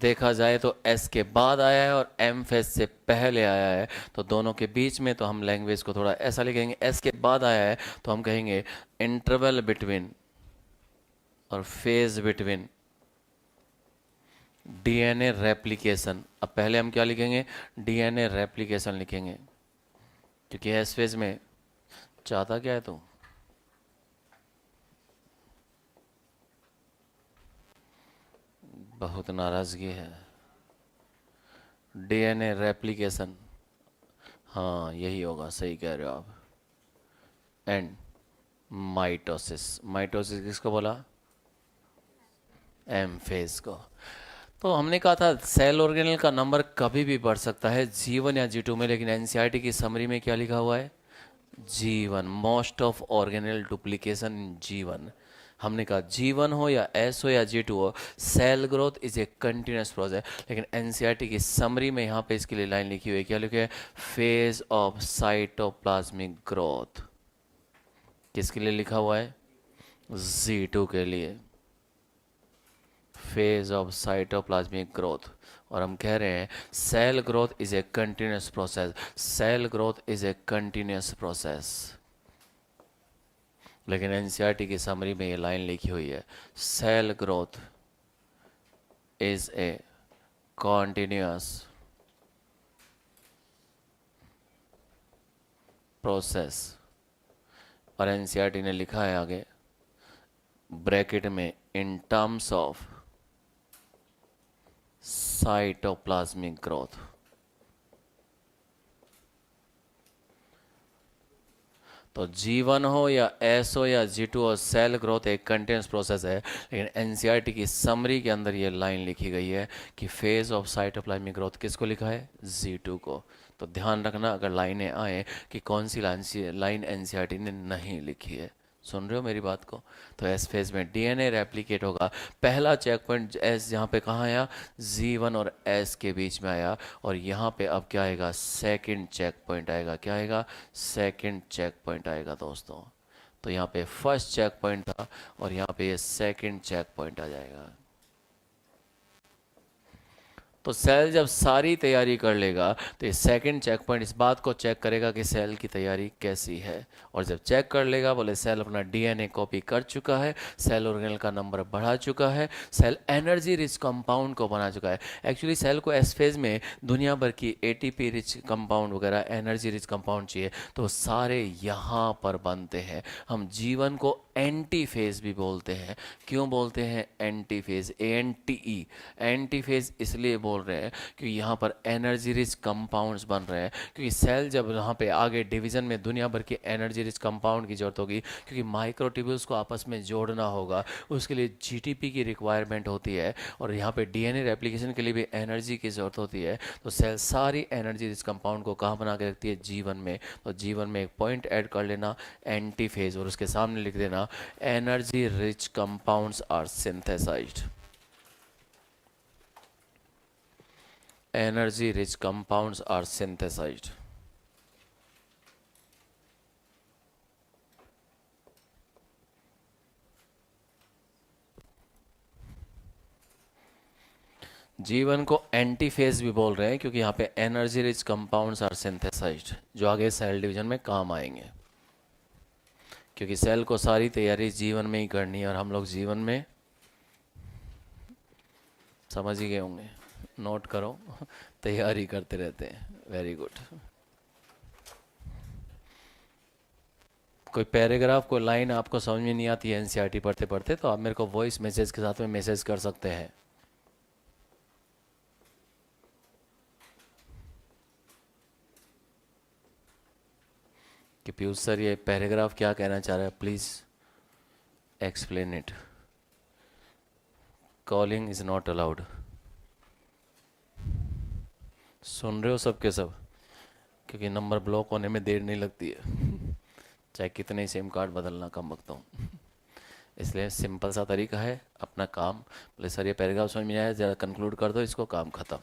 [SPEAKER 1] देखा जाए तो एस के बाद आया है और एम फेज से पहले आया है, तो दोनों के बीच में तो हम लैंग्वेज को थोड़ा ऐसा लिखेंगे, एस के बाद आया है तो हम कहेंगे इंटरवल बिटवीन और फेज बिटवीन डीएनए रेप्लिकेशन। अब पहले हम क्या लिखेंगे? डीएनए रेप्लिकेशन लिखेंगे, क्योंकि एस फेज में चाहता क्या है तू? बहुत नाराजगी है। डीएनए रेप्लिकेशन, हाँ यही होगा, सही कह रहे हो आप। एंड माइटोसिस, माइटोसिस किसको बोला? एम फेज को। तो हमने कहा था सेल ऑर्गेनेल का नंबर कभी भी बढ़ सकता है G1 या G2 में, लेकिन एनसीईआरटी की समरी में क्या लिखा हुआ है? G1, most of organelle duplication in G1। हमने कहा G1 हो या S हो या G2 हो, cell growth is a continuous process. लेकिन एनसीईआरटी की समरी में यहाँ पे इसके लिए लाइन लिखी हुई है, क्या लिखी है? Phase of cytoplasmic growth. किसके लिए लिखा हुआ है? G2 के लिए, फेज ऑफ साइटोप्लाज्मिक ग्रोथ। और हम कह रहे हैं cell growth is a continuous process, cell growth is a continuous process. लेकिन एनसीईआरटी की समरी में ये लाइन लिखी हुई है, cell growth is a continuous process. और एनसीईआरटी ने लिखा है आगे ब्रैकेट में in terms of cytoplasmic growth. तो G1 हो या S हो या G2 हो, सेल ग्रोथ एक कंटिन्यूस प्रोसेस है। लेकिन एनसीईआरटी की समरी के अंदर ये लाइन लिखी गई है कि फेज ऑफ साइटोप्लाज्मिक ग्रोथ किसको लिखा है? G2 को। तो ध्यान रखना अगर लाइनें आए कि कौन सी लाइन एनसीईआरटी ने नहीं लिखी है। सुन रहे हो मेरी बात को? तो एस फेज में डीएनए रेप्लिकेट होगा। पहला चेक पॉइंट एस यहाँ पे कहाँ आया? G1 और S के बीच में आया। और यहाँ पे अब क्या आएगा? सेकंड चेक पॉइंट आएगा। क्या आएगा? सेकंड चेक पॉइंट आएगा दोस्तों। तो यहाँ पे फर्स्ट चेक पॉइंट था और यहाँ पे ये सेकंड चेक पॉइंट आ जाएगा। तो सेल जब सारी तैयारी कर लेगा तो ये सेकंड चेक पॉइंट इस बात को चेक करेगा कि सेल की तैयारी कैसी है। और जब चेक कर लेगा, बोले सेल अपना डीएनए कॉपी कर चुका है, सेल ऑर्गेनेल का नंबर बढ़ा चुका है, सेल एनर्जी रिच कंपाउंड को बना चुका है। एक्चुअली सेल को एस फेज में दुनिया भर की एटीपी रिच कंपाउंड वगैरह एनर्जी रिच कंपाउंड चाहिए, तो सारे यहाँ पर बनते हैं। हम जीवन को एंटी फेज भी बोलते हैं। क्यों बोलते हैं anti phase? ANTE, anti phase इसलिए बोल रहे हैं क्योंकि यहाँ पर एनर्जी रिच कंपाउंड्स बन रहे हैं। क्योंकि सेल जब यहाँ पे आगे डिवीजन में दुनिया भर की एनर्जी रिच कंपाउंड की जरूरत होगी, क्योंकि माइक्रोट्यूब्यूल्स को आपस में जोड़ना होगा, उसके लिए जीटीपी की रिक्वायरमेंट होती है। और यहाँ पे डीएनए रेप्लिकेशन के लिए भी एनर्जी की ज़रूरत होती है। तो सेल सारी एनर्जी रिच कंपाउंड को कहाँ बना के रखती है? जीवन में। तो जीवन में एक पॉइंट ऐड कर लेना एंटी फेज, और उसके सामने लिख देना energy rich compounds are synthesised. Energy rich compounds are synthesized. जीवन को एंटी फेज भी बोल रहे हैं क्योंकि यहाँ पे energy rich compounds are synthesised जो आगे सेल डिवीजन में काम आएंगे, क्योंकि सेल को सारी तैयारी जीवन में ही करनी है और हम लोग जीवन में, समझ ही गए होंगे, नोट करो, तैयारी करते रहते हैं। Very good. कोई पैराग्राफ, कोई लाइन आपको समझ में नहीं आती है एनसीईआरटी पढ़ते पढ़ते, तो आप मेरे को वॉइस मैसेज के साथ में मैसेज कर सकते हैं। कि पीयूष सर ये पैराग्राफ क्या कहना चाह रहा है, please explain it. Calling is not allowed. सुन रहे हो सब के सब, क्योंकि नंबर ब्लॉक होने में देर नहीं लगती है, चाहे कितने ही सिम कार्ड बदलना कम वक्त हो। इसलिए सिंपल सा तरीका है, अपना काम, बोले सर ये पैराग्राफ समझ में आया, ज़रा कंक्लूड कर दो इसको, काम ख़त्म।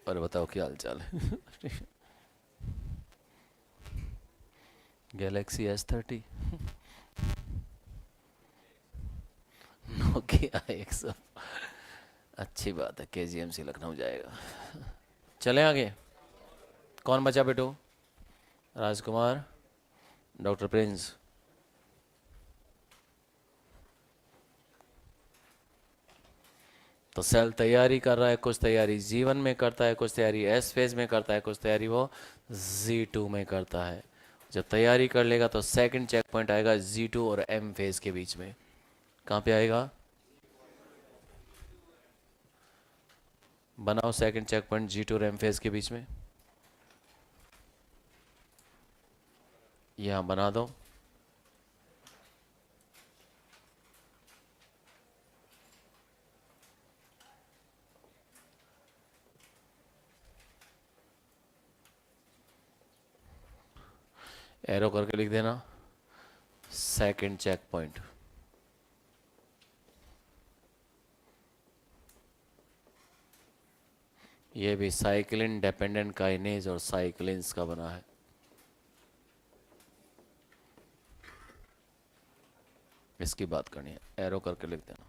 [SPEAKER 1] और बताओ क्या हाल चाल है। गैलेक्सी S30, नोकिया X, अच्छी बात है, KGMC लखनऊ जाएगा। चलें आगे, कौन बचा बेटू? राजकुमार, डॉक्टर प्रिंस। तो सेल तैयारी कर रहा है, कुछ तैयारी जीवन में करता है, कुछ तैयारी S फेज में करता है, कुछ तैयारी वो Z2 में करता है। जब तैयारी कर लेगा तो सेकंड चेक पॉइंट आएगा Z2 और M फेज के बीच में। कहाँ पे आएगा? बनाओ सेकंड चेक पॉइंट G2 और M फेज के बीच में, यहाँ बना दो। एरो करके लिख देना सेकंड चेक पॉइंट। ये भी साइक्लिन डिपेंडेंट काइनेज और साइक्लिन्स का बना है। इसकी बात करनी है, एरो करके लिख देना।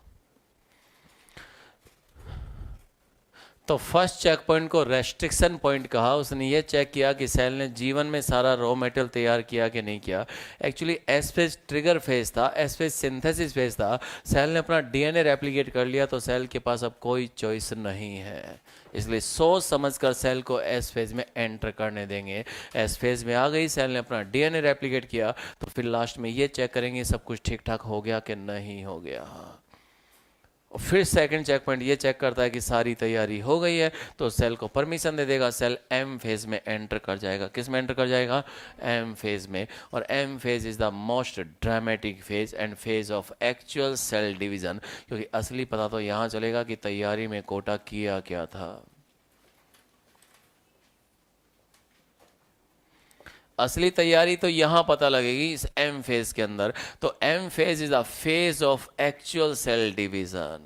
[SPEAKER 1] तो फर्स्ट चेक पॉइंट को रेस्ट्रिक्शन पॉइंट कहा। उसने ये चेक किया कि सेल ने जीवन में सारा रॉ मटेरियल तैयार किया कि नहीं किया। Actually S phase trigger phase था, एस फेज सिंथेसिस फेज था। सेल ने अपना डीएनए रेप्लिकेट कर लिया तो सेल के पास अब कोई चॉइस नहीं है, इसलिए सोच समझकर सेल को एस फेज में एंटर करने देंगे। एस फेज में आ गई, सेल ने अपना डीएनए रेप्लिकेट किया तो फिर लास्ट में ये चेक करेंगे सब कुछ ठीक ठाक हो गया कि नहीं हो गया। और फिर सेकंड चेक पॉइंट ये चेक करता है कि सारी तैयारी हो गई है तो सेल को परमिशन दे देगा, सेल एम फेज में एंटर कर जाएगा। किस में एंटर कर जाएगा? एम फेज में। और M phase is the most dramatic phase and phase of actual cell division, क्योंकि असली पता तो यहाँ चलेगा कि तैयारी में कोटा किया क्या था। असली तैयारी तो यहां पता लगेगी इस एम फेज के अंदर। तो M phase is the phase of actual cell division.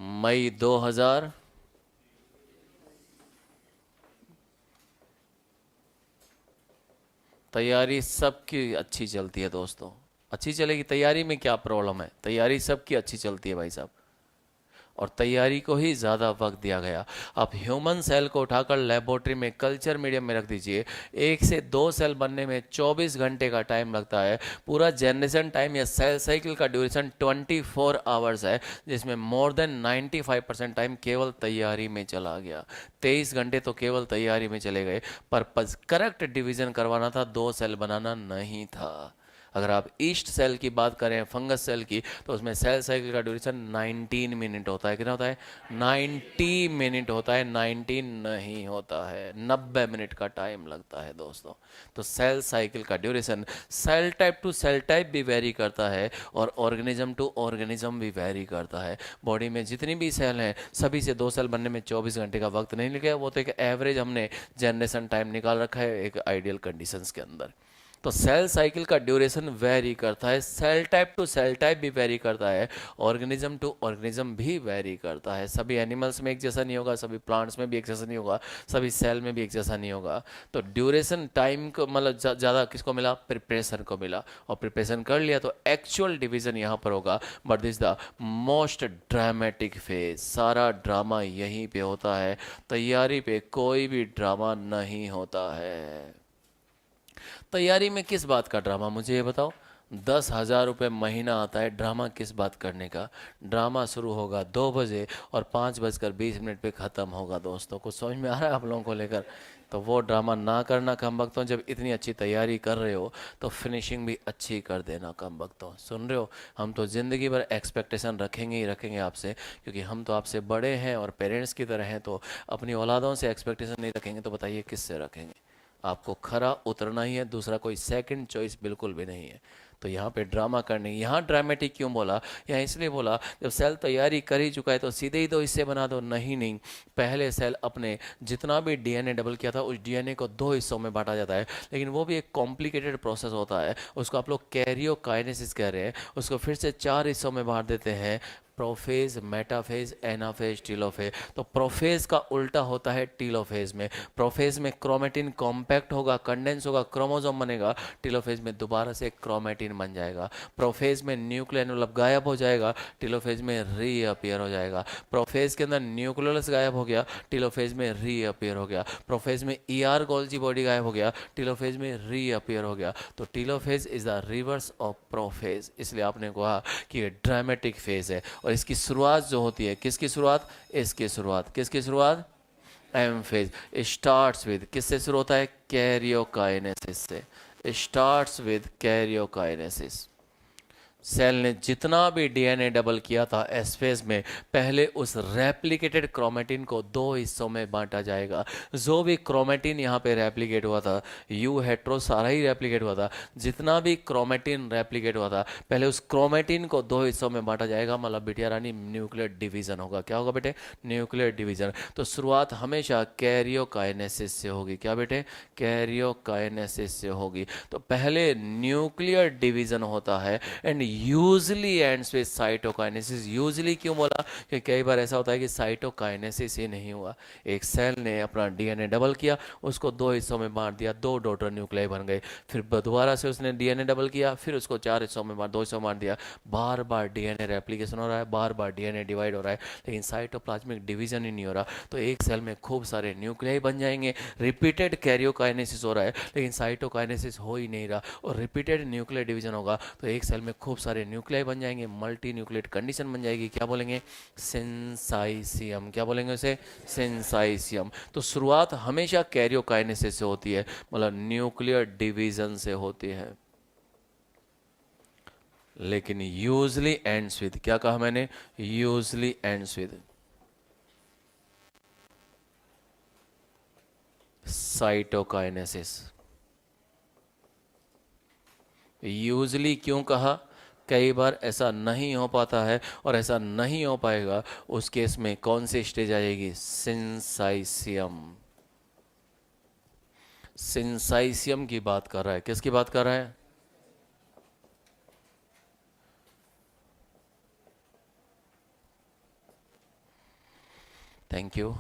[SPEAKER 1] मई 2000 तैयारी सबकी अच्छी चलती है दोस्तों, अच्छी चलेगी। तैयारी में क्या प्रॉब्लम है? तैयारी सबकी अच्छी चलती है भाई साहब, और तैयारी को ही ज़्यादा वक्त दिया गया। आप ह्यूमन सेल को उठाकर लेबोरेटरी में कल्चर मीडियम में रख दीजिए, 1 से 2 सेल बनने में 24 घंटे का टाइम लगता है। पूरा जनरेशन टाइम या सेल साइकिल का ड्यूरेशन 24 आवर्स है, जिसमें मोर देन 95% टाइम केवल तैयारी में चला गया। 23 घंटे तो केवल तैयारी में चले गए। पर्पज करेक्ट डिवीजन करवाना था, 2 सेल बनाना नहीं था। अगर आप ईस्ट सेल की बात करें, फंगस सेल की, तो उसमें सेल साइकिल का ड्यूरेशन 19 मिनट होता है। कितना होता है? 90 मिनट होता है, 19 नहीं होता है, 90 मिनट का टाइम लगता है दोस्तों। तो सेल साइकिल का duration cell type to cell type भी वेरी करता है और ऑर्गेनिज्म टू ऑर्गेनिज्म भी वेरी करता है। बॉडी में जितनी भी सेल हैं सभी से 2 सेल बनने में 24 घंटे का वक्त नहीं लगेगा। वो तो एक एवरेज हमने जनरेशन टाइम निकाल रखा है एक आइडियल कंडीशंस के अंदर। तो सेल साइकिल का ड्यूरेशन वेरी करता है, cell type to cell type भी वेरी करता है, ऑर्गेनिज्म टू ऑर्गेनिज्म भी वेरी करता है। सभी एनिमल्स में एक जैसा नहीं होगा, सभी प्लांट्स में भी एक जैसा नहीं होगा, सभी सेल में भी एक जैसा नहीं होगा। तो ड्यूरेशन टाइम को मतलब ज़्यादा किसको मिला? प्रिपरेशन को मिला, और प्रिपरेशन कर लिया तो एक्चुअल डिवीजन यहाँ पर होगा। But this the most dramatic phase, सारा ड्रामा यहीं पे होता है, तैयारी पे कोई भी ड्रामा नहीं होता है। तैयारी में किस बात का ड्रामा, मुझे ये बताओ। 10,000 रुपये महीना आता है, ड्रामा किस बात करने का? ड्रामा शुरू होगा 2 बजे और 5:20 पे ख़त्म होगा। दोस्तों को समझ में आ रहा है आप लोगों को लेकर? तो वो ड्रामा ना करना कम वक्तों, जब इतनी अच्छी तैयारी कर रहे हो तो फिनिशिंग भी अच्छी कर देना कम वक्तों। सुन रहे हो? हम तो ज़िंदगी भर एक्सपेक्टेशन रखेंगे ही रखेंगे आपसे, क्योंकि हम तो आपसे बड़े हैं और पेरेंट्स की तरह हैं, तो अपनी औलादों से एक्सपेक्टेशन नहीं रखेंगे तो बताइए किससे रखेंगे? आपको खरा उतरना ही है, दूसरा कोई सेकंड चॉइस बिल्कुल भी नहीं है। तो यहाँ पे ड्रामा करने, यहाँ ड्रामेटिक क्यों बोला? यहाँ इसलिए बोला, जब सेल तैयारी कर ही चुका है तो सीधे ही 2 हिस्से बना दो। नहीं नहीं, पहले सेल अपने जितना भी डीएनए डबल किया था उस डीएनए को 2 हिस्सों में बांटा जाता है, लेकिन वो भी एक कॉम्प्लिकेटेड प्रोसेस होता है, उसको आप लोग कैरियोकाइनेसिस कह रहे हैं। उसको फिर से 4 हिस्सों में बांट देते हैं, प्रोफेज, मेटाफेज, एनाफेज, टीलोफेज। तो प्रोफेज का उल्टा होता है टीलोफेज में। प्रोफेज में क्रोमेटिन कॉम्पैक्ट होगा, कंडेंस होगा, क्रोमोसोम बनेगा। टीलोफेज में दोबारा से क्रोमेटिन बन जाएगा। प्रोफेज में न्यूक्लियस एनवलप गायब हो जाएगा, टीलोफेज में रीअपियर हो जाएगा। प्रोफेज के अंदर न्यूक्लियस गायब हो गया, टीलोफेज में रीअपियर हो गया। प्रोफेज में ईआर गोल्जी बॉडी गायब हो गया, टीलोफेज में रीअपियर हो गया। तो telophase is the reverse of prophase, इसलिए आपने कहा कि ये ड्रामेटिक फेज है। और इसकी शुरुआत जो होती है, किसकी शुरुआत? इसकी शुरुआत, किसकी शुरुआत? एम फेज स्टार्ट्स विद, किससे शुरू होता है? कैरियोकाइनेसिस से। Starts with karyokinesis. सेल ने जितना भी डीएनए डबल किया था एस फेज में, पहले उस रेप्लिकेटेड क्रोमेटिन को 2 हिस्सों में बांटा जाएगा। जो भी क्रोमेटिन यहाँ पे रेप्लिकेट हुआ था, यू हेट्रो सारा ही रेप्लिकेट हुआ था, जितना भी क्रोमेटिन रेप्लिकेट हुआ था पहले उस क्रोमेटिन को 2 हिस्सों में बांटा जाएगा। मतलब बिटिया रानी, न्यूक्लियर डिवीजन होगा। क्या होगा बेटे? Nuclear division. तो शुरुआत हमेशा कैरियोकाइनेसिस से होगी। क्या बेटे? कैरियोकाइनेसिस से होगी। तो पहले न्यूक्लियर डिवीजन होता है and usually ends with cytokinesis. Usually क्यों बोला? कि कई बार ऐसा होता है कि साइटोकाइनेसिस ही नहीं हुआ। एक सेल ने अपना डीएनए डबल किया, उसको 2 हिस्सों में बांट दिया, 2 डॉटर न्यूक्लियाई बन गए। फिर दोबारा से उसने डीएनए डबल किया, फिर उसको 4 हिस्सों में 2 हिस्सों में बांट दिया। बार बार डीएनए रेप्लिकेशन हो रहा है, बार बार डीएनए डिवाइड हो रहा है, लेकिन साइटोप्लाज्मिक डिवीजन ही नहीं हो रहा। तो एक सेल में खूब सारे न्यूक्लियाई बन जाएंगे। रिपीटेड कैरियोकाइनेसिस हो रहा है, लेकिन साइटोकाइनेसिस हो ही नहीं रहा, और रिपीटेड न्यूक्लियर डिवीजन होगा तो एक सेल में खूब सारे न्यूक्लियाई बन जाएंगे, मल्टी न्यूक्लिएट कंडीशन बन जाएगी। क्या बोलेंगे? सिंसाइसियम। क्या बोलेंगे उसे? सिंसाइसियम। तो शुरुआत हमेशा कैरियोकाइनेसिस से होती है, मतलब न्यूक्लियर डिवीजन से होती है, लेकिन यूजली एंड्स विद, क्या कहा मैंने? Usually ends with cytokinesis. Usually क्यों कहा? कई बार ऐसा नहीं हो पाता है, और ऐसा नहीं हो पाएगा उस केस में कौन सी स्टेज आएगी? सिंसाइसियम। सिंसाइसियम की बात कर रहा है। किसकी बात कर रहा है? Thank you.